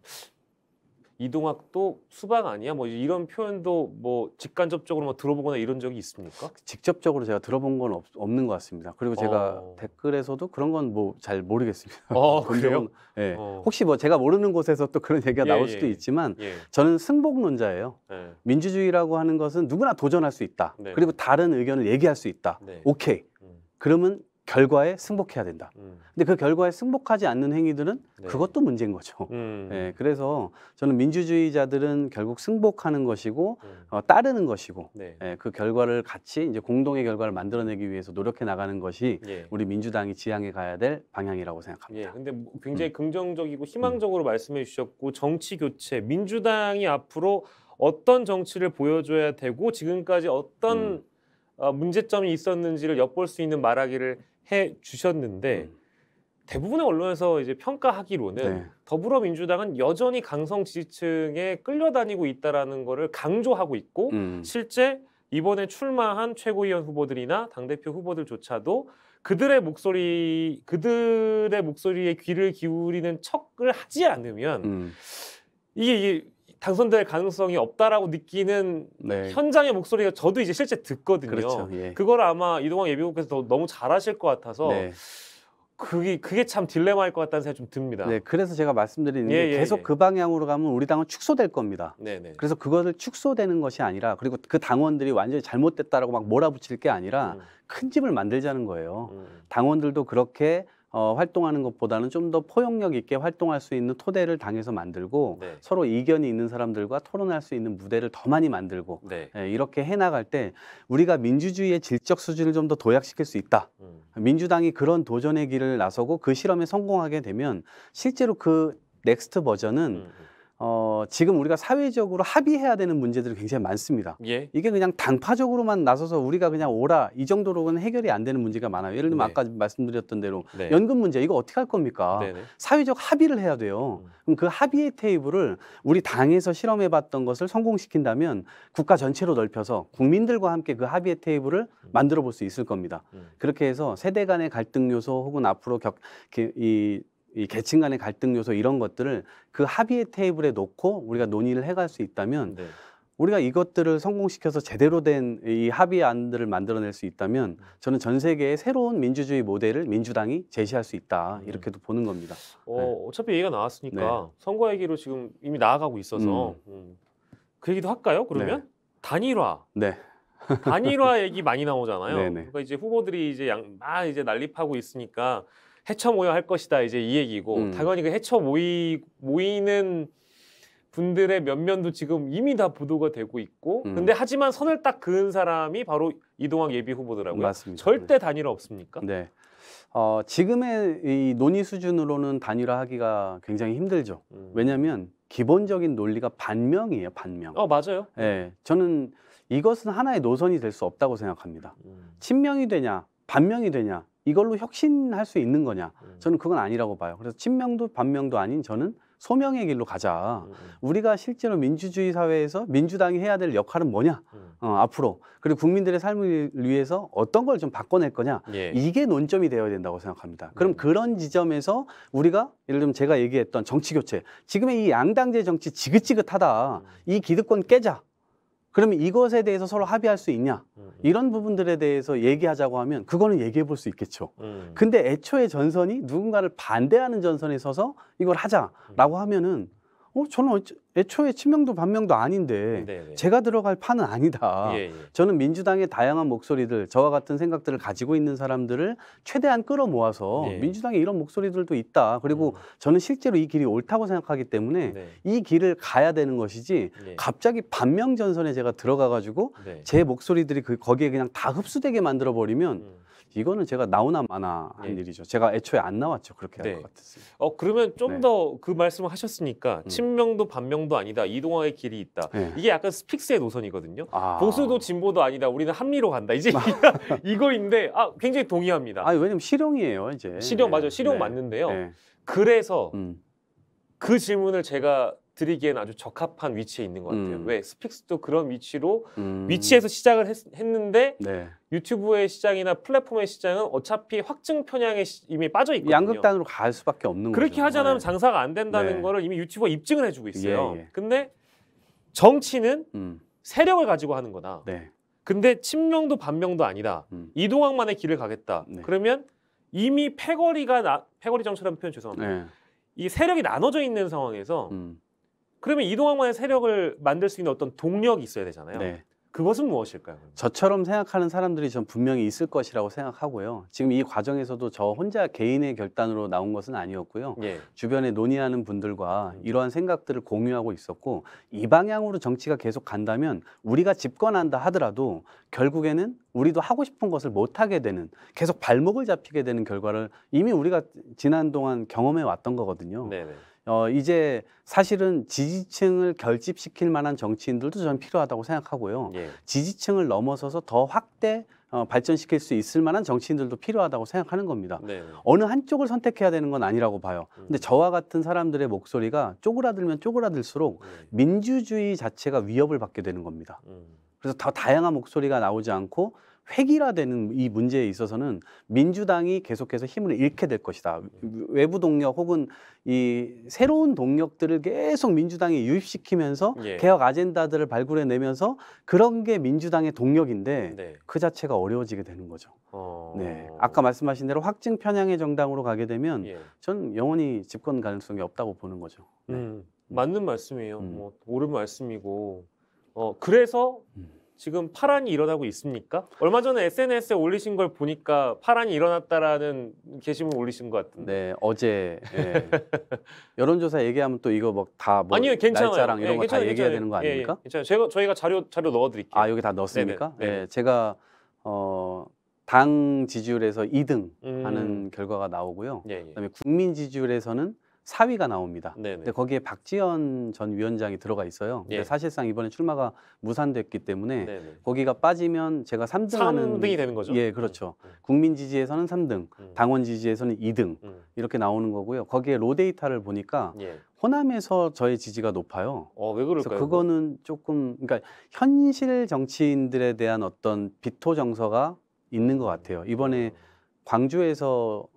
이동학도 수박 아니야? 뭐 이런 표현도 뭐 직간접적으로 뭐 들어보거나 이런 적이 있습니까? 직접적으로 제가 들어본 건 없는 것 같습니다. 그리고 제가 댓글에서도 그런 건 뭐 잘 모르겠습니다. 그래요? 네. 혹시 뭐 제가 모르는 곳에서 또 그런 얘기가 나올 수도 있지만 저는 승복론자예요. 민주주의라고 하는 것은 누구나 도전할 수 있다. 그리고 다른 의견을 얘기할 수 있다. 오케이. 그러면 결과에 승복해야 된다. 근데 그 결과에 승복하지 않는 행위들은 그것도 문제인 거죠. 그래서 저는 민주주의자들은 결국 승복하는 것이고 따르는 것이고 그 결과를 같이 이제 공동의 결과를 만들어내기 위해서 노력해 나가는 것이 우리 민주당이 지향해 가야 될 방향이라고 생각합니다. 근데 굉장히 긍정적이고 희망적으로 말씀해 주셨고 정치 교체, 민주당이 앞으로 어떤 정치를 보여줘야 되고 지금까지 어떤 문제점이 있었는지를 엿볼 수 있는 말하기를 해 주셨는데 대부분의 언론에서 이제 평가하기로는 더불어민주당은 여전히 강성 지지층에 끌려다니고 있다라는 거를 강조하고 있고 실제 이번에 출마한 최고위원 후보들이나 당대표 후보들조차도 그들의 목소리에 귀를 기울이는 척을 하지 않으면 이게 당선될 가능성이 없다라고 느끼는 현장의 목소리가 저도 이제 실제 듣거든요. 그렇죠. 그걸 아마 이동학 예비후보께서 너무 잘하실 것 같아서 그게 참 딜레마일 것 같다는 생각이 좀 듭니다. 그래서 제가 말씀드리는 게 계속 그 방향으로 가면 우리 당은 축소될 겁니다. 그래서 그것을 축소되는 것이 아니라 그리고 그 당원들이 완전히 잘못됐다라고 막 몰아붙일 게 아니라 큰 집을 만들자는 거예요. 당원들도 그렇게 활동하는 것보다는 좀 더 포용력 있게 활동할 수 있는 토대를 당에서 만들고 서로 이견이 있는 사람들과 토론할 수 있는 무대를 더 많이 만들고 이렇게 해나갈 때 우리가 민주주의의 질적 수준을 좀 더 도약시킬 수 있다. 민주당이 그런 도전의 길을 나서고 그 실험에 성공하게 되면 실제로 그 넥스트 버전은 지금 우리가 사회적으로 합의해야 되는 문제들이 굉장히 많습니다. 이게 그냥 당파적으로만 나서서 우리가 그냥 오라 이 정도로는 해결이 안 되는 문제가 많아요. 예를 들면 아까 말씀드렸던 대로 연금 문제 이거 어떻게 할 겁니까? 사회적 합의를 해야 돼요. 그럼 그 합의의 테이블을 우리 당에서 실험해봤던 것을 성공시킨다면 국가 전체로 넓혀서 국민들과 함께 그 합의의 테이블을 만들어 볼 수 있을 겁니다. 그렇게 해서 세대 간의 갈등 요소 혹은 앞으로 이 계층 간의 갈등 요소 이런 것들을 그 합의의 테이블에 놓고 우리가 논의를 해갈 수 있다면 우리가 이것들을 성공시켜서 제대로 된 이 합의안들을 만들어낼 수 있다면 저는 전 세계의 새로운 민주주의 모델을 민주당이 제시할 수 있다 이렇게도 보는 겁니다. 어차피 얘기가 나왔으니까 선거 얘기로 지금 이미 나아가고 있어서 그 얘기도 할까요? 그러면 단일화. 단일화 얘기 많이 나오잖아요. 그러니까 이제 후보들이 이제 막 이제 난립하고 있으니까 헤쳐 모여 할 것이다 이제 이 얘기고 당연히 그 헤쳐 모이는 분들의 면면도 지금 이미 다 보도가 되고 있고 근데 하지만 선을 딱 그은 사람이 바로 이동학 예비 후보더라고요. 맞습니다. 절대 단일화 없습니까? 지금의 이 논의 수준으로는 단일화하기가 굉장히 힘들죠. 왜냐하면 기본적인 논리가 반명이에요. 반명. 맞아요. 저는 이것은 하나의 노선이 될 수 없다고 생각합니다. 친명이 되냐 반명이 되냐 이걸로 혁신할 수 있는 거냐 저는 그건 아니라고 봐요. 그래서 친명도 반명도 아닌 저는 소명의 길로 가자. 우리가 실제로 민주주의 사회에서 민주당이 해야 될 역할은 뭐냐 앞으로 그리고 국민들의 삶을 위해서 어떤 걸 좀 바꿔낼 거냐 이게 논점이 되어야 된다고 생각합니다. 그럼 그런 지점에서 우리가 예를 들면 제가 얘기했던 정치교체 지금의 이 양당제 정치 지긋지긋하다 이 기득권 깨자. 그러면 이것에 대해서 서로 합의할 수 있냐? 이런 부분들에 대해서 얘기하자고 하면 그거는 얘기해 볼 수 있겠죠. 근데 애초에 전선이 누군가를 반대하는 전선에 서서 이걸 하자라고 하면은 저는 애초에 친명도 반명도 아닌데 제가 들어갈 판은 아니다. 저는 민주당의 다양한 목소리들, 저와 같은 생각들을 가지고 있는 사람들을 최대한 끌어모아서 민주당에 이런 목소리들도 있다. 그리고 저는 실제로 이 길이 옳다고 생각하기 때문에 이 길을 가야 되는 것이지 갑자기 반명 전선에 제가 들어가 가지고 제 목소리들이 거기에 그냥 다 흡수되게 만들어 버리면 이거는 제가 나오나 마나 한 일이죠. 제가 애초에 안 나왔죠. 그렇게 할 것 같았어요. 그러면 좀 더 그 말씀을 하셨으니까 친명도 반명도 아니다. 이동학의 길이 있다. 이게 약간 스픽스의 노선이거든요. 보수도 진보도 아니다. 우리는 합리로 간다. 이제 이거인데 굉장히 동의합니다. 왜냐면 실용이에요. 이제. 실용 맞아요. 실용 맞는데요. 그래서 그 질문을 제가 드리기엔 아주 적합한 위치에 있는 것 같아요. 왜? 스픽스도 그런 위치로 위치에서 시작을 했는데 유튜브의 시장이나 플랫폼의 시장은 어차피 확증 편향에 이미 빠져 있거든요. 양극단으로 갈 수밖에 없는 거죠. 그렇게 하지 않으면 장사가 안 된다는 거를 이미 유튜버가 입증을 해주고 있어요. 근데 정치는 세력을 가지고 하는 거다. 근데 친명도 반명도 아니다. 이동학만의 길을 가겠다. 그러면 이미 패거리 정치라는 표현 죄송합니다. 이 세력이 나눠져 있는 상황에서 그러면 이동학만의 세력을 만들 수 있는 어떤 동력이 있어야 되잖아요. 그것은 무엇일까요? 저처럼 생각하는 사람들이 전 분명히 있을 것이라고 생각하고요. 지금 이 과정에서도 저 혼자 개인의 결단으로 나온 것은 아니었고요. 주변에 논의하는 분들과 이러한 생각들을 공유하고 있었고 이 방향으로 정치가 계속 간다면 우리가 집권한다 하더라도 결국에는 우리도 하고 싶은 것을 못하게 되는 계속 발목을 잡히게 되는 결과를 이미 우리가 지난 동안 경험해 왔던 거거든요. 이제 사실은 지지층을 결집시킬 만한 정치인들도 저는 필요하다고 생각하고요. 지지층을 넘어서서 더 확대 발전시킬 수 있을 만한 정치인들도 필요하다고 생각하는 겁니다. 어느 한쪽을 선택해야 되는 건 아니라고 봐요. 근데 저와 같은 사람들의 목소리가 쪼그라들면 쪼그라들수록 민주주의 자체가 위협을 받게 되는 겁니다. 그래서 더 다양한 목소리가 나오지 않고 획일화되는 이 문제에 있어서는 민주당이 계속해서 힘을 잃게 될 것이다. 외부 동력 혹은 이 새로운 동력들을 계속 민주당이 유입시키면서 개혁 아젠다들을 발굴해내면서 그런 게 민주당의 동력인데 그 자체가 어려워지게 되는 거죠. 아까 말씀하신 대로 확증 편향의 정당으로 가게 되면 전 영원히 집권 가능성이 없다고 보는 거죠. 맞는 말씀이에요. 옳은 말씀이고 그래서 지금 파란이 일어나고 있습니까? 얼마 전에 SNS에 올리신 걸 보니까 파란이 일어났다라는 게시물 올리신 것 같은데. 어제 여론조사 얘기하면 또 이거 아니요, 괜찮아요. 날짜랑 이런 거 다 얘기해야 되는 거 아닙니까? 괜찮아요. 저희가 자료 넣어드릴게요. 여기 다 넣었습니까? 제가 당 지지율에서 2등 하는 결과가 나오고요. 그다음에 국민 지지율에서는 4위가 나옵니다. 근데 거기에 박지원 전 위원장이 들어가 있어요. 근데 사실상 이번에 출마가 무산됐기 때문에 거기가 빠지면 제가 3등이 되는 거죠? 그렇죠. 국민 지지에서는 3등, 당원 지지에서는 2등 이렇게 나오는 거고요. 거기에 로데이터를 보니까 호남에서 저의 지지가 높아요. 왜 그럴까요? 그래서 그거는 조금 그러니까 현실 정치인들에 대한 어떤 비토 정서가 있는 것 같아요. 이번에 광주에서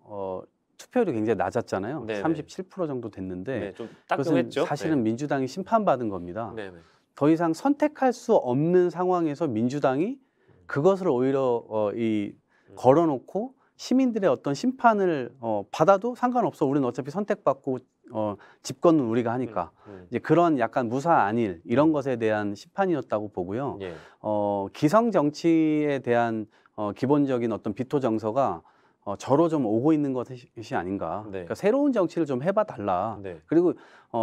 투표율이 굉장히 낮았잖아요. 37% 정도 됐는데 좀 그것은 따끔했죠. 사실은 민주당이 심판받은 겁니다. 더 이상 선택할 수 없는 상황에서 민주당이 그것을 오히려 걸어놓고 시민들의 어떤 심판을 받아도 상관없어. 우리는 어차피 선택받고 집권은 우리가 하니까. 이제 그런 약간 무사 안일 이런 것에 대한 심판이었다고 보고요. 기성 정치에 대한 기본적인 어떤 비토 정서가 저로 좀 오고 있는 것이 아닌가. 그러니까 새로운 정치를 좀 해봐 달라. 그리고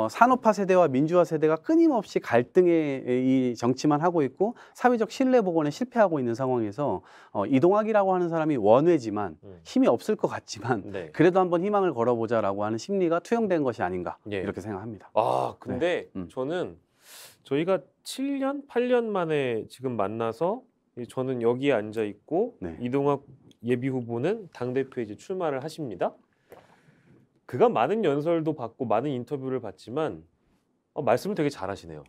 산업화 세대와 민주화 세대가 끊임없이 갈등의 이 정치만 하고 있고 사회적 신뢰 복원에 실패하고 있는 상황에서 이동학이라고 하는 사람이 원외지만 힘이 없을 것 같지만 그래도 한번 희망을 걸어보자라고 하는 심리가 투영된 것이 아닌가 이렇게 생각합니다. 근데 저는 저희가 7년, 8년 만에 지금 만나서 저는 여기에 앉아 있고 이동학 예비 후보는 당대표에 이제 출마를 하십니다. 그가 많은 연설도 받고 많은 인터뷰를 받지만 말씀을 되게 잘하시네요.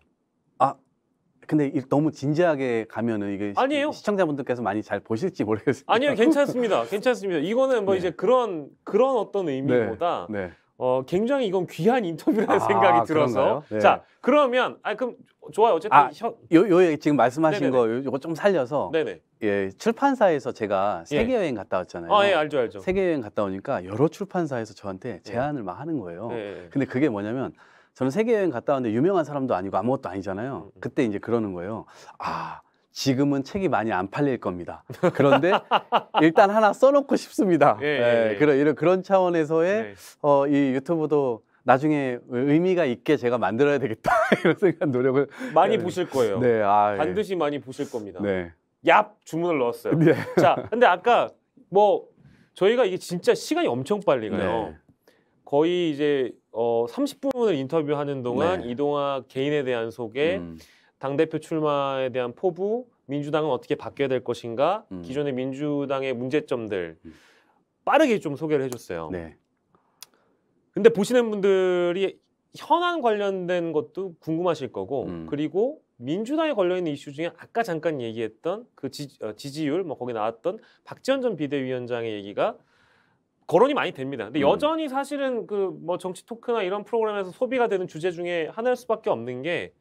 근데 너무 진지하게 가면은 이게 아니에요. 시청자분들께서 많이 잘 보실지 모르겠어요. 아니요, 괜찮습니다. 괜찮습니다. 이거는 이제 그런 어떤 의미보다 굉장히 이건 귀한 인터뷰라는 생각이 들어서. 자, 그러면 그럼 좋아요. 어쨌든 요 지금 말씀하신 거 요거 좀 살려서 출판사에서 제가 세계 여행 갔다 왔잖아요. 알죠. 세계 여행 갔다 오니까 여러 출판사에서 저한테 제안을 막 하는 거예요. 근데 그게 뭐냐면 저는 세계 여행 갔다 왔는데 유명한 사람도 아니고 아무것도 아니잖아요. 그때 이제 그러는 거예요. 지금은 책이 많이 안 팔릴 겁니다. 그런데 일단 하나 써놓고 싶습니다. 그런 차원에서의 이 유튜브도 나중에 의미가 있게 제가 만들어야 되겠다 이런 생각 노력을 많이 보실 거예요. 반드시 많이 보실 겁니다. 얍 주문을 넣었어요. 자, 근데 아까 뭐 저희가 이게 진짜 시간이 엄청 빨리 가요. 네. 거의 이제 30분을 인터뷰하는 동안 네. 이동학 개인에 대한 소개, 당대표 출마에 대한 포부, 민주당은 어떻게 바뀌어야 될 것인가, 기존의 민주당의 문제점들 빠르게 좀 소개를 해줬어요. 네. 근데 보시는 분들이 현안 관련된 것도 궁금하실 거고, 그리고 민주당에 걸려있는 이슈 중에 아까 잠깐 얘기했던 그 지지율, 뭐 거기 나왔던 박지원 전 비대위원장의 얘기가 거론이 많이 됩니다. 근데 여전히 사실은 그 뭐 정치 토크나 이런 프로그램에서 소비가 되는 주제 중에 하나일 수밖에 없는 게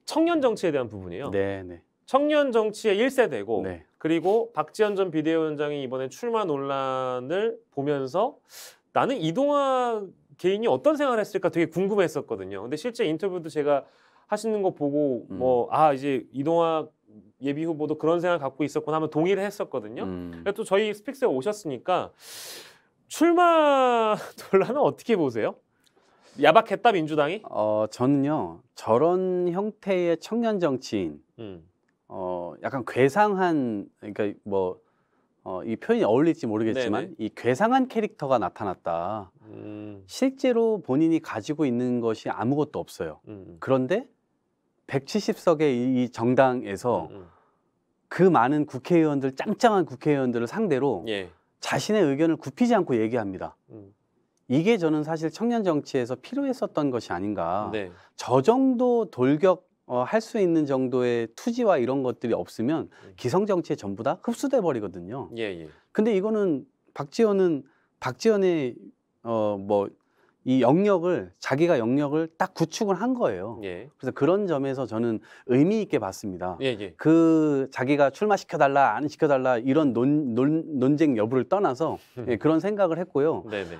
청년 정치에 대한 부분이에요. 네, 네. 청년 정치의 1세대고 네. 그리고 박지원 전 비대위원장이 이번에 출마 논란을 보면서 나는 이동학 개인이 어떤 생각을 했을까 되게 궁금했었거든요. 근데 실제 인터뷰도 제가 하시는 거 보고 뭐 이제 이동학 예비 후보도 그런 생각 갖고 있었구나 하면 동의를 했었거든요. 또 저희 스픽스에 오셨으니까 출마 논란은 어떻게 보세요? 야박했다 민주당이? 저는요 저런 형태의 청년 정치인, 약간 괴상한, 그러니까 뭐 이 표현이 어울릴지 모르겠지만 네네. 이 괴상한 캐릭터가 나타났다. 실제로 본인이 가지고 있는 것이 아무것도 없어요. 그런데 170석의 이 정당에서 그 많은 국회의원들, 짱짱한 국회의원들을 상대로 예. 자신의 의견을 굽히지 않고 얘기합니다. 이게 저는 사실 청년 정치에서 필요했었던 것이 아닌가. 네. 저 정도 돌격 할 수 있는 정도의 투지와 이런 것들이 없으면 기성 정치에 전부 다 흡수돼 버리거든요. 예, 예. 근데 이거는 박지원의 뭐 이 영역을, 자기가 영역을 딱 구축을 한 거예요. 예. 그래서 그런 점에서 저는 의미 있게 봤습니다. 예, 예. 그 자기가 출마시켜달라 안 시켜달라 이런 논쟁 여부를 떠나서 예, 그런 생각을 했고요. 네네.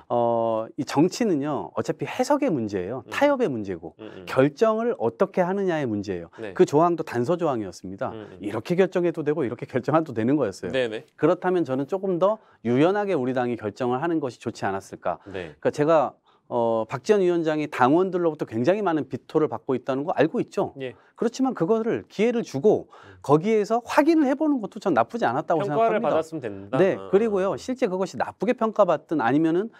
이 정치는요 어차피 해석의 문제예요. 타협의 문제고 결정을 어떻게 하느냐의 문제예요. 네. 그 조항도 단서 조항이었습니다. 이렇게 결정해도 되고 이렇게 결정해도 되는 거였어요. 네네. 그렇다면 저는 조금 더 유연하게 우리 당이 결정을 하는 것이 좋지 않았을까. 네. 그러니까 제가 박지원 위원장이 당원들로부터 굉장히 많은 비토를 받고 있다는 거 알고 있죠. 예. 그렇지만 그거를 기회를 주고 거기에서 확인을 해보는 것도 전 나쁘지 않았다고 평가를 생각합니다. 받았으면 된다. 네, 그리고요 실제 그것이 나쁘게 평가받든 아니면은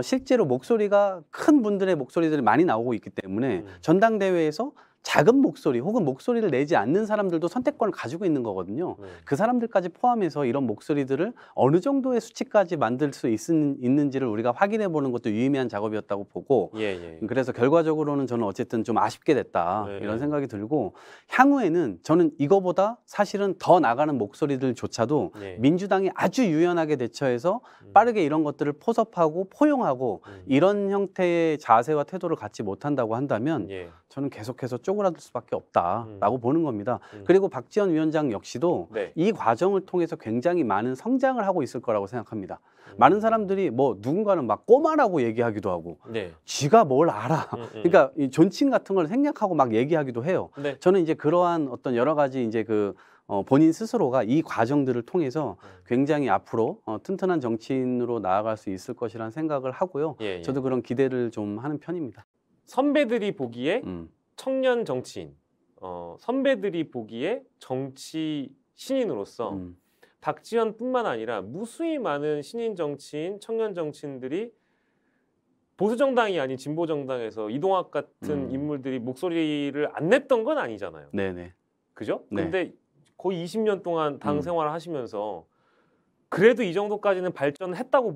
실제로 목소리가 큰 분들의 목소리들이 많이 나오고 있기 때문에 전당대회에서 작은 목소리 혹은 목소리를 내지 않는 사람들도 선택권을 가지고 있는 거거든요. 그 사람들까지 포함해서 이런 목소리들을 어느 정도의 수치까지 만들 수 있는지를 우리가 확인해 보는 것도 유의미한 작업이었다고 보고, 예. 그래서 결과적으로는 저는 어쨌든 좀 아쉽게 됐다 네. 이런 생각이 들고, 향후에는 저는 이거보다 사실은 더 나가는 목소리들조차도 네. 민주당이 아주 유연하게 대처해서 빠르게 이런 것들을 포섭하고 포용하고 이런 형태의 자세와 태도를 갖지 못한다고 한다면 예. 저는 계속해서 쪼그라들 수밖에 없다라고 보는 겁니다. 그리고 박지원 위원장 역시도 네. 이 과정을 통해서 굉장히 많은 성장을 하고 있을 거라고 생각합니다. 많은 사람들이 뭐 누군가는 막 꼬마라고 얘기하기도 하고 네. 쥐가 뭘 알아. 그러니까 이 존칭 같은 걸 생략하고 막 얘기하기도 해요. 네. 저는 이제 그러한 어떤 여러 가지 이제 그 본인 스스로가 이 과정들을 통해서 굉장히 앞으로 튼튼한 정치인으로 나아갈 수 있을 것이라는 생각을 하고요. 예. 저도 그런 기대를 좀 하는 편입니다. 선배들이 보기에 청년 정치인, 선배들이 보기에 정치 신인으로서 박지원뿐만 아니라 무수히 많은 신인 정치인, 청년 정치인들이 보수 정당이 아닌 진보 정당에서 이동학 같은 인물들이 목소리를 안 냈던 건 아니잖아요. 네네. 그죠? 네. 근데 거의 20년 동안 당 생활을 하시면서 그래도 이 정도까지는 발전했다고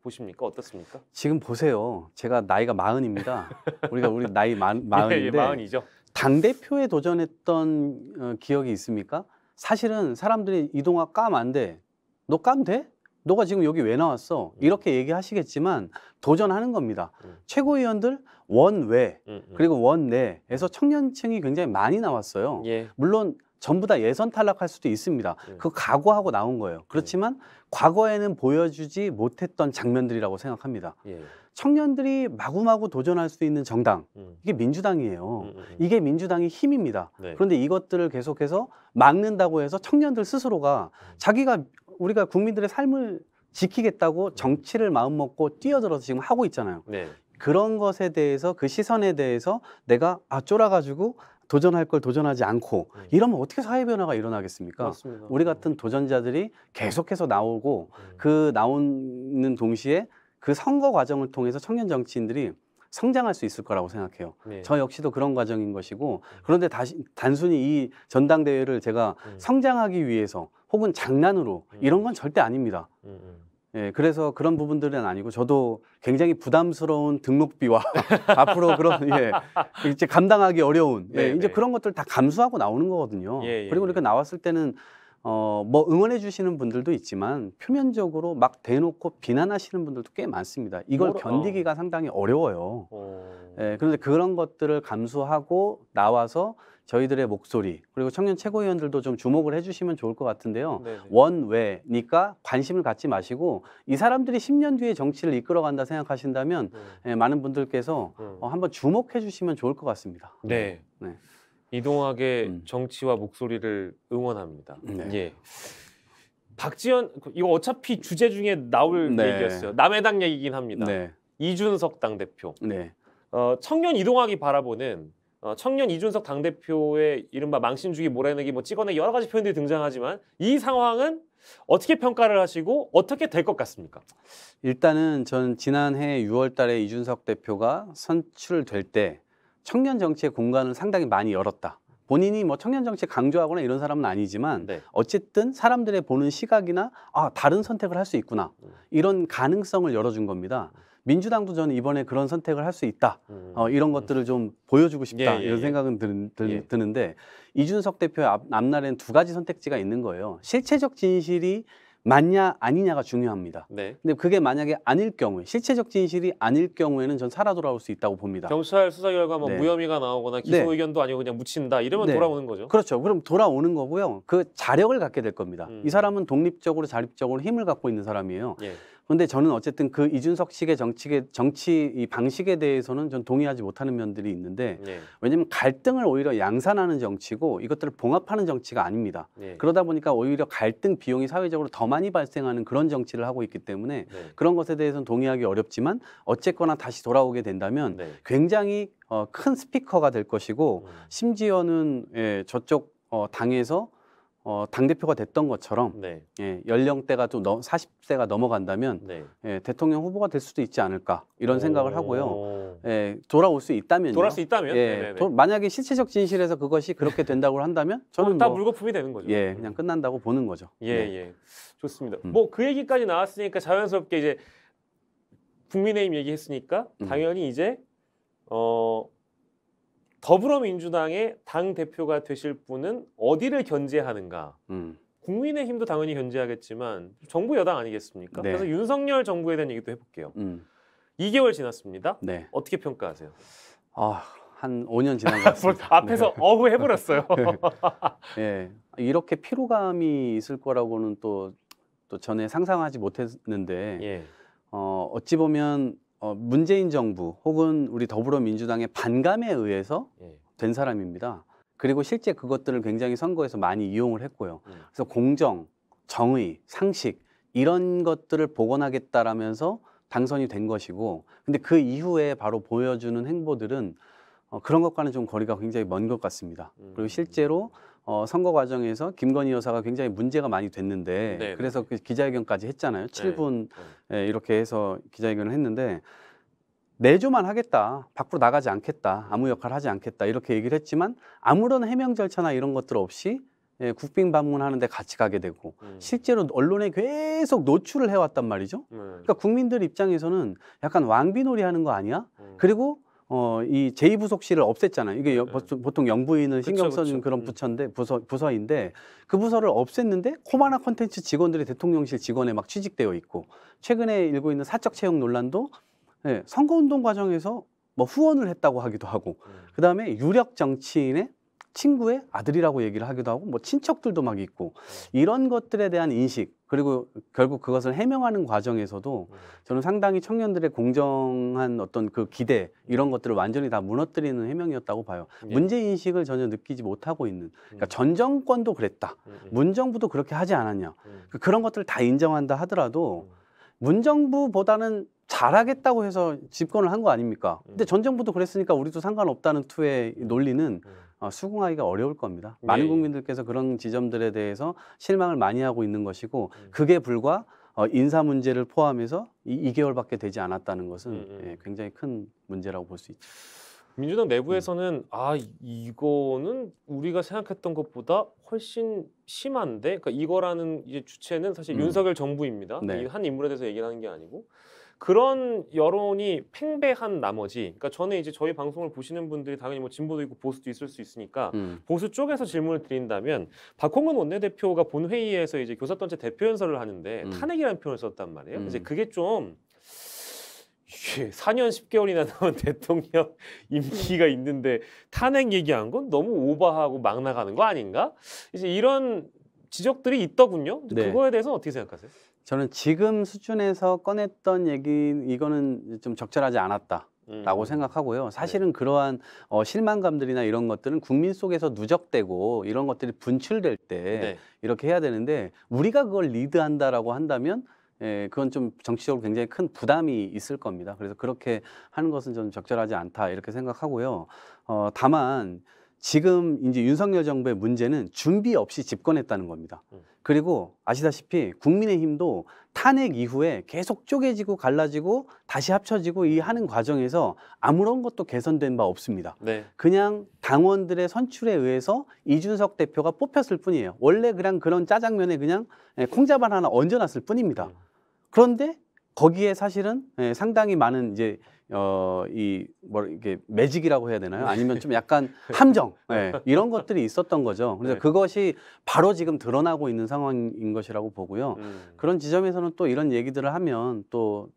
보십니까? 어떻습니까? 지금 보세요. 제가 나이가 40입니다. 우리 나이 40인데 예, 40이죠. 당대표에 도전했던 기억이 있습니까? 사실은 사람들이 이동학 까면 안 돼. 너 까면 돼? 너가 지금 여기 왜 나왔어? 이렇게 얘기하시겠지만 도전하는 겁니다. 최고위원들 원외 그리고 원내에서 청년층이 굉장히 많이 나왔어요. 예. 물론 전부 다 예선 탈락할 수도 있습니다. 그거 각오하고 나온 거예요. 그렇지만 과거에는 보여주지 못했던 장면들이라고 생각합니다. 예. 청년들이 마구마구 도전할 수 있는 정당, 이게 민주당이에요. 이게 민주당의 힘입니다. 네. 그런데 이것들을 계속해서 막는다고 해서 청년들 스스로가 자기가 우리가 국민들의 삶을 지키겠다고 정치를 마음먹고 뛰어들어서 지금 하고 있잖아요. 네. 그런 것에 대해서 그 시선에 대해서 내가 쫄아가지고 도전할 걸 도전하지 않고 이러면 어떻게 사회 변화가 일어나겠습니까? 맞습니다. 우리 같은 도전자들이 계속해서 나오고 그 나오는 동시에 그 선거 과정을 통해서 청년 정치인들이 성장할 수 있을 거라고 생각해요. 네. 저 역시도 그런 과정인 것이고 그런데 단순히 이 전당대회를 제가 성장하기 위해서 혹은 장난으로 이런 건 절대 아닙니다. 예, 그래서 그런 부분들은 아니고 저도 굉장히 부담스러운 등록비와 앞으로 그런 이제 감당하기 어려운 이제 그런 것들 다 감수하고 나오는 거거든요. 그리고 이렇게 나왔을 때는 뭐 응원해 주시는 분들도 있지만 표면적으로 막 대놓고 비난하시는 분들도 꽤 많습니다. 이걸 견디기가 상당히 어려워요. 예, 그런데 그런 것들을 감수하고 나와서 저희들의 목소리 그리고 청년 최고위원들도 좀 주목을 해주시면 좋을 것 같은데요. 원외니까 관심을 갖지 마시고 이 사람들이 10년 뒤에 정치를 이끌어간다 생각하신다면 많은 분들께서 한번 주목해 주시면 좋을 것 같습니다. 네. 이동학의 정치와 목소리를 응원합니다. 예. 박지원 이거 어차피 주제 중에 나올 얘기였어요. 남의 당 얘기긴 합니다. 이준석 당대표. 청년 이동학이 바라보는 청년 이준석 당대표의 이른바 망신주기 몰아내기 뭐 찍어내기 여러 가지 표현들이 등장하지만 이 상황은 어떻게 평가를 하시고 어떻게 될 것 같습니까? 일단은 전 지난해 6월 달에 이준석 대표가 선출될 때 청년 정치의 공간을 상당히 많이 열었다. 본인이 뭐 청년 정치 강조하거나 이런 사람은 아니지만 어쨌든 사람들의 보는 시각이나 다른 선택을 할 수 있구나. 이런 가능성을 열어준 겁니다. 민주당도 저는 이번에 그런 선택을 할 수 있다. 이런 것들을 좀 보여주고 싶다. 이런 생각은 드는데 이준석 대표의 앞날에는 두 가지 선택지가 있는 거예요. 실체적 진실이 맞냐 아니냐가 중요합니다. 근데 그게 만약에 아닐 경우에 실체적 진실이 아닐 경우에는 전 살아 돌아올 수 있다고 봅니다. 경찰 수사 결과 뭐 무혐의가 나오거나 기소 의견도 아니고 그냥 묻힌다 이러면 돌아오는 거죠. 그렇죠. 그럼 돌아오는 거고요. 그 자력을 갖게 될 겁니다. 이 사람은 독립적으로 자립적으로 힘을 갖고 있는 사람이에요. 그런데 저는 어쨌든 그 이준석식의 정치 이 방식에 대해서는 전 동의하지 못하는 면들이 있는데 왜냐하면 갈등을 오히려 양산하는 정치고 이것들을 봉합하는 정치가 아닙니다. 그러다 보니까 오히려 갈등 비용이 사회적으로 더 많이 발생하는 그런 정치를 하고 있기 때문에 그런 것에 대해서는 동의하기 어렵지만 어쨌거나 다시 돌아오게 된다면 굉장히 큰 스피커가 될 것이고 심지어는 저쪽 당에서 당대표가 됐던 것처럼 연령대가 좀 40세가 넘어간다면 대통령 후보가 될 수도 있지 않을까 이런 생각을 하고요. 돌아올 수 있다면요. 돌아올 수 있다면? 만약에 실체적 진실에서 그것이 그렇게 된다고 한다면 저는 다 물거품이 되는 거죠. 그냥 끝난다고 보는 거죠. 좋습니다. 뭐 그 얘기까지 나왔으니까 자연스럽게 이제 국민의힘 얘기했으니까 당연히 이제 더불어민주당의 당 대표가 되실 분은 어디를 견제하는가? 국민의힘도 당연히 견제하겠지만 정부 여당 아니겠습니까? 그래서 윤석열 정부에 대한 얘기도 해볼게요. 2개월 지났습니다. 어떻게 평가하세요? 한 5년 지난 것 같습니다. 앞에서 어후 해버렸어요. 이렇게 피로감이 있을 거라고는 또 전에 상상하지 못했는데 어찌 보면 문재인 정부 혹은 우리 더불어민주당의 반감에 의해서 된 사람입니다. 그리고 실제 그것들을 굉장히 선거에서 많이 이용을 했고요. 그래서 공정, 정의, 상식 이런 것들을 복원하겠다라면서 당선이 된 것이고 근데 그 이후에 바로 보여주는 행보들은 그런 것과는 좀 거리가 굉장히 먼 것 같습니다. 그리고 실제로 선거 과정에서 김건희 여사가 굉장히 문제가 많이 됐는데 그래서 그 기자회견까지 했잖아요. 7분 이렇게 해서 기자회견을 했는데 내조만 하겠다. 밖으로 나가지 않겠다. 아무 역할 하지 않겠다. 이렇게 얘기를 했지만 아무런 해명 절차나 이런 것들 없이 국빈 방문하는데 같이 가게 되고 실제로 언론에 계속 노출을 해왔단 말이죠. 그러니까 국민들 입장에서는 약간 왕비놀이 하는 거 아니야? 그리고 이 제2부속실을 없앴잖아요. 이게 보통 영부인을 신경 써주는 그런 부서인데 그 부서를 없앴는데 코바나 콘텐츠 직원들이 대통령실 직원에 막 취직되어 있고 최근에 일고 있는 사적 채용 논란도 선거운동 과정에서 뭐 후원을 했다고 하기도 하고 그다음에 유력 정치인의 친구의 아들이라고 얘기를 하기도 하고 뭐 친척들도 막 있고 이런 것들에 대한 인식 그리고 결국 그것을 해명하는 과정에서도 저는 상당히 청년들의 공정한 어떤 그 기대 이런 것들을 완전히 다 무너뜨리는 해명이었다고 봐요. 문제 인식을 전혀 느끼지 못하고 있는 그러니까 전 정권도 그랬다. 문 정부도 그렇게 하지 않았냐. 그런 것들을 다 인정한다 하더라도 문 정부보다는 잘하겠다고 해서 집권을 한 거 아닙니까? 근데 전 정부도 그랬으니까 우리도 상관없다는 투의 논리는 수긍하기가 어려울 겁니다. 많은 국민들께서 그런 지점들에 대해서 실망을 많이 하고 있는 것이고 그게 불과 인사 문제를 포함해서 2개월밖에 되지 않았다는 것은 굉장히 큰 문제라고 볼 수 있죠. 민주당 내부에서는 이거는 우리가 생각했던 것보다 훨씬 심한데, 그러니까 이거라는 이제 주체는 사실 윤석열 정부입니다. 네. 이 한 인물에 대해서 얘기를 하는 게 아니고 그런 여론이 팽배한 나머지, 그러니까 저는 이제 저희 방송을 보시는 분들이 당연히 뭐 진보도 있고 보수도 있을 수 있으니까 보수 쪽에서 질문을 드린다면 박홍근 원내대표가 본회의에서 이제 교섭단체 대표 연설을 하는데 탄핵이라는 표현을 썼단 말이에요. 이제 그게 좀 4년 10개월이나 남은 대통령 임기가 있는데 탄핵 얘기한 건 너무 오버하고 막 나가는 거 아닌가? 이제 이런 지적들이 있더군요. 네. 그거에 대해서는 어떻게 생각하세요? 저는 지금 수준에서 꺼냈던 얘기 이거는 좀 적절하지 않았다라고 생각하고요. 사실은 그러한 실망감들이나 이런 것들은 국민 속에서 누적되고 이런 것들이 분출될 때 이렇게 해야 되는데 우리가 그걸 리드한다라고 한다면 그건 좀 정치적으로 굉장히 큰 부담이 있을 겁니다. 그래서 그렇게 하는 것은 저는 적절하지 않다 이렇게 생각하고요. 다만 지금 이제 윤석열 정부의 문제는 준비 없이 집권했다는 겁니다. 그리고 아시다시피 국민의힘도 탄핵 이후에 계속 쪼개지고 갈라지고 다시 합쳐지고 이 하는 과정에서 아무런 것도 개선된 바 없습니다. 그냥 당원들의 선출에 의해서 이준석 대표가 뽑혔을 뿐이에요. 원래 그런 짜장면에 그냥 콩자반 하나 얹어놨을 뿐입니다. 그런데 거기에 사실은 상당히 많은 이제 이게 매직이라고 해야 되나요? 아니면 좀 약간 함정 이런 것들이 있었던 거죠. 그래서 그것이 바로 지금 드러나고 있는 상황인 것이라고 보고요. 그런 지점에서는 또 이런 얘기들을 하면 또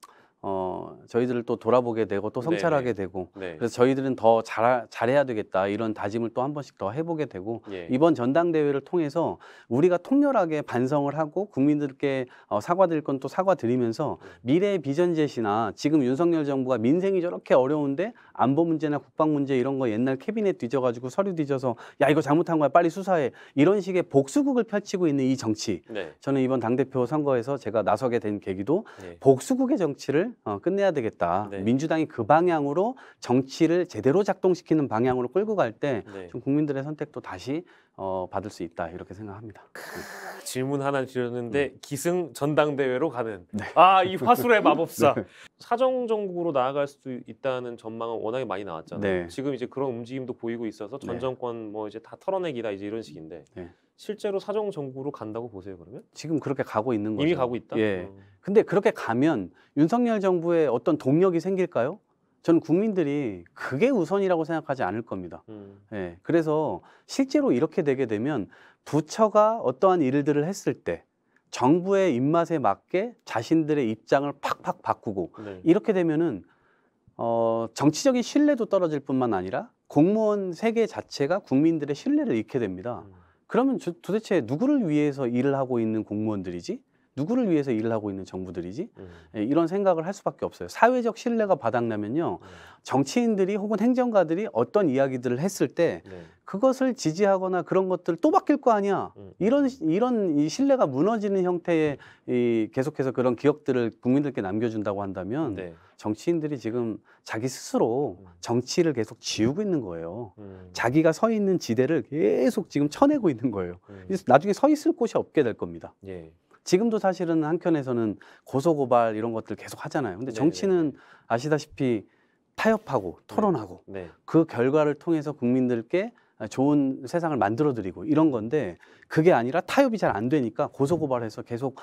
저희들을 또 돌아보게 되고 또 성찰하게 되고 그래서 저희들은 더 잘해야 되겠다 이런 다짐을 또 한 번씩 더 해보게 되고 이번 전당대회를 통해서 우리가 통렬하게 반성을 하고 국민들께 사과드릴 건 또 사과드리면서 미래의 비전 제시나 지금 윤석열 정부가 민생이 저렇게 어려운데 안보 문제나 국방 문제 이런 거 옛날 캐비넷 뒤져가지고 서류 뒤져서 야 이거 잘못한 거야 빨리 수사해 이런 식의 복수국을 펼치고 있는 이 정치 저는 이번 당대표 선거에서 제가 나서게 된 계기도 복수국의 정치를 끝내야 되겠다. 민주당이 그 방향으로 정치를 제대로 작동시키는 방향으로 끌고 갈 때 좀 국민들의 선택도 다시 받을 수 있다 이렇게 생각합니다. 질문 하나 드렸는데 기승 전당대회로 가는 이 화술의 마법사 사정정국으로 나아갈 수도 있다는 전망은 워낙에 많이 나왔잖아요. 지금 이제 그런 움직임도 보이고 있어서 전 정권 뭐 이제 다 털어내기다 이제 이런 식인데 실제로 사정정국으로 간다고 보세요 그러면? 지금 그렇게 가고 있는 거죠. 이미 가고 있다? 근데 그렇게 가면 윤석열 정부의 어떤 동력이 생길까요? 저는 국민들이 그게 우선이라고 생각하지 않을 겁니다. 그래서 실제로 이렇게 되게 되면 부처가 어떠한 일들을 했을 때 정부의 입맛에 맞게 자신들의 입장을 팍팍 바꾸고 이렇게 되면은 정치적인 신뢰도 떨어질 뿐만 아니라 공무원 세계 자체가 국민들의 신뢰를 잃게 됩니다. 그러면 도대체 누구를 위해서 일을 하고 있는 공무원들이지? 누구를 위해서 일을 하고 있는 정부들이지? 이런 생각을 할 수밖에 없어요. 사회적 신뢰가 바닥나면요. 정치인들이 혹은 행정가들이 어떤 이야기들을 했을 때 그것을 지지하거나 그런 것들을 또 바뀔 거 아니야. 이런 이 신뢰가 무너지는 형태의 계속해서 그런 기억들을 국민들께 남겨준다고 한다면 정치인들이 지금 자기 스스로 정치를 계속 지우고 있는 거예요. 자기가 서 있는 지대를 계속 지금 쳐내고 있는 거예요. 그래서 나중에 서 있을 곳이 없게 될 겁니다. 지금도 사실은 한켠에서는 고소고발 이런 것들 계속 하잖아요. 근데 정치는 아시다시피 타협하고 토론하고 그 결과를 통해서 국민들께 좋은 세상을 만들어드리고 이런 건데 그게 아니라 타협이 잘 안 되니까 고소고발해서 계속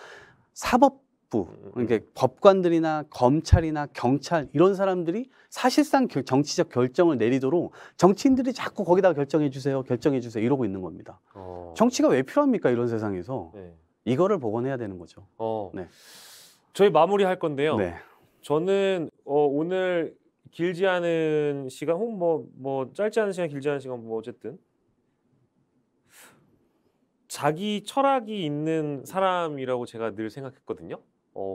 사법부, 그러니까 법관들이나 검찰이나 경찰 이런 사람들이 사실상 정치적 결정을 내리도록 정치인들이 자꾸 거기다가 결정해 주세요 이러고 있는 겁니다. 정치가 왜 필요합니까 이런 세상에서. 이거를 복원해야 되는 거죠. 저희 마무리할 건데요. 저는 오늘 길지 않은 시간, 혹은 뭐 짧지 않은 시간, 길지 않은 시간, 뭐 어쨌든 자기 철학이 있는 사람이라고 제가 늘 생각했거든요.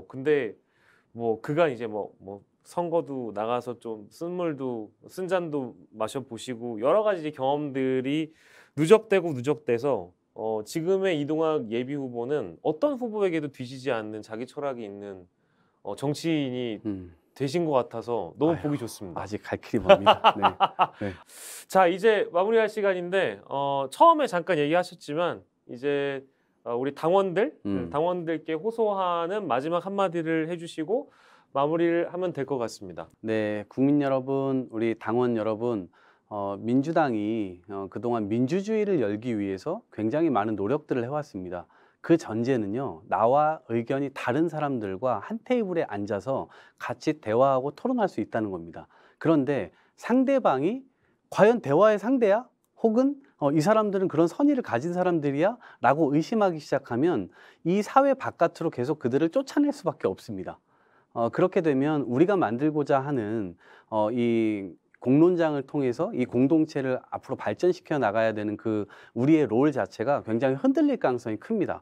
근데 뭐 그간 이제 뭐 선거도 나가서 좀 쓴 잔도 마셔보시고 여러 가지 이제 경험들이 누적돼서 지금의 이동학 예비 후보는 어떤 후보에게도 뒤지지 않는 자기 철학이 있는 정치인이 되신 것 같아서 너무 아유, 보기 좋습니다. 아직 갈 길이 멉니다. 네. 네. 자, 이제 마무리할 시간인데 처음에 잠깐 얘기하셨지만 이제 우리 당원들께 호소하는 마지막 한마디를 해주시고 마무리를 하면 될 것 같습니다. 네, 국민 여러분, 우리 당원 여러분, 민주당이 그동안 민주주의를 열기 위해서 굉장히 많은 노력들을 해왔습니다. 그 전제는요, 나와 의견이 다른 사람들과 한 테이블에 앉아서 같이 대화하고 토론할 수 있다는 겁니다. 그런데 상대방이 과연 대화의 상대야? 혹은 이 사람들은 그런 선의를 가진 사람들이야? 라고 의심하기 시작하면 이 사회 바깥으로 계속 그들을 쫓아낼 수밖에 없습니다. 그렇게 되면 우리가 만들고자 하는 이 공론장을 통해서 이 공동체를 앞으로 발전시켜 나가야 되는 그 우리의 롤 자체가 굉장히 흔들릴 가능성이 큽니다.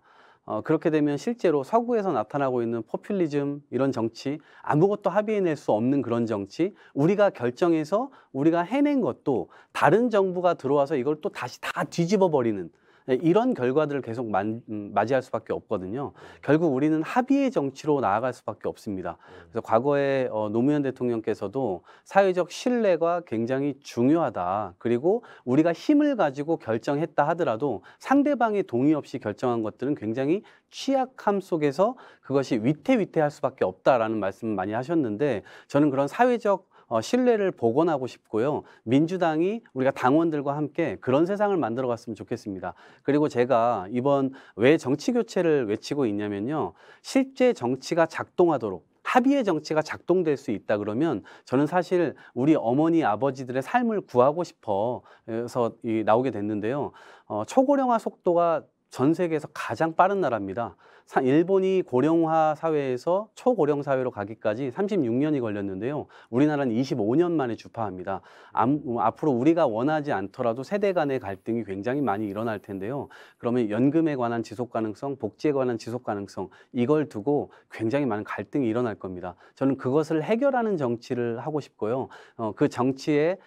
그렇게 되면 실제로 서구에서 나타나고 있는 포퓰리즘 이런 정치, 아무것도 합의해낼 수 없는 그런 정치, 우리가 결정해서 우리가 해낸 것도 다른 정부가 들어와서 이걸 또 다시 다 뒤집어 버리는 이런 결과들을 계속 맞이할 수밖에 없거든요. 결국 우리는 합의의 정치로 나아갈 수밖에 없습니다. 그래서 과거에 노무현 대통령께서도 사회적 신뢰가 굉장히 중요하다. 그리고 우리가 힘을 가지고 결정했다 하더라도 상대방의 동의 없이 결정한 것들은 굉장히 취약함 속에서 그것이 위태위태할 수밖에 없다라는 말씀을 많이 하셨는데 저는 그런 사회적 신뢰를 복원하고 싶고요. 민주당이 우리가 당원들과 함께 그런 세상을 만들어 갔으면 좋겠습니다. 그리고 제가 이번 왜 정치 교체를 외치고 있냐면요. 실제 정치가 작동하도록 합의의 정치가 작동될 수 있다 그러면 저는 사실 우리 어머니 아버지들의 삶을 구하고 싶어서 나오게 됐는데요. 초고령화 속도가 전 세계에서 가장 빠른 나라입니다. 일본이 고령화 사회에서 초고령 사회로 가기까지 36년이 걸렸는데요. 우리나라는 25년 만에 주파합니다. 앞으로 우리가 원하지 않더라도 세대 간의 갈등이 굉장히 많이 일어날 텐데요. 그러면 연금에 관한 지속 가능성, 복지에 관한 지속 가능성 이걸 두고 굉장히 많은 갈등이 일어날 겁니다. 저는 그것을 해결하는 정치를 하고 싶고요. 그 정치의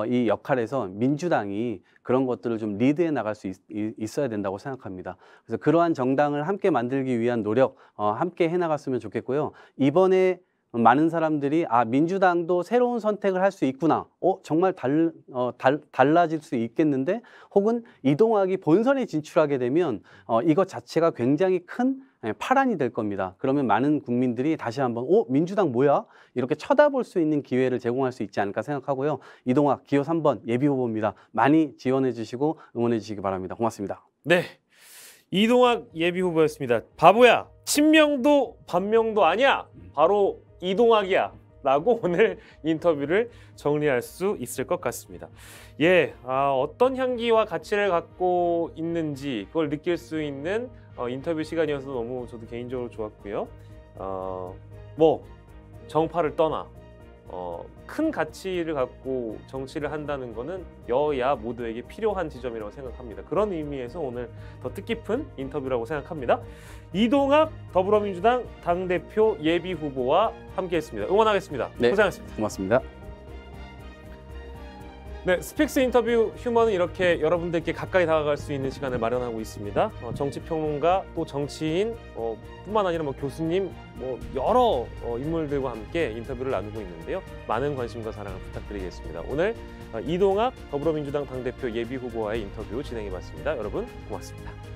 이 역할에서 민주당이 그런 것들을 좀 리드해 나갈 수 있어야 된다고 생각합니다. 그래서 그러한 정당을 함께 만들기 위한 노력 함께 해나갔으면 좋겠고요. 이번에 많은 사람들이 민주당도 새로운 선택을 할 수 있구나. 정말 달라질 수 있겠는데 혹은 이동학이 본선에 진출하게 되면 이것 자체가 굉장히 큰 파란이 될 겁니다. 그러면 많은 국민들이 다시 한번 민주당 뭐야? 이렇게 쳐다볼 수 있는 기회를 제공할 수 있지 않을까 생각하고요. 이동학 기호 3번 예비후보입니다. 많이 지원해 주시고 응원해 주시기 바랍니다. 고맙습니다. 네, 이동학 예비후보였습니다. 바보야, 친명도 반명도 아니야. 바로 이동학이야. 라고 오늘 인터뷰를 정리할 수 있을 것 같습니다. 어떤 향기와 가치를 갖고 있는지 그걸 느낄 수 있는 인터뷰 시간이어서 너무 저도 개인적으로 좋았고요. 정파를 떠나 큰 가치를 갖고 정치를 한다는 거는 여야 모두에게 필요한 지점이라고 생각합니다. 그런 의미에서 오늘 더 뜻깊은 인터뷰라고 생각합니다. 이동학 더불어민주당 당대표 예비후보와 함께했습니다. 응원하겠습니다. 네, 고생하셨습니다. 고맙습니다. 네, 스픽스 인터뷰 휴먼은 이렇게 여러분들께 가까이 다가갈 수 있는 시간을 마련하고 있습니다. 정치평론가 또 정치인 뿐만 아니라 교수님 여러 인물들과 함께 인터뷰를 나누고 있는데요. 많은 관심과 사랑을 부탁드리겠습니다. 오늘 이동학 더불어민주당 당대표 예비후보와의 인터뷰 진행해봤습니다. 여러분 고맙습니다.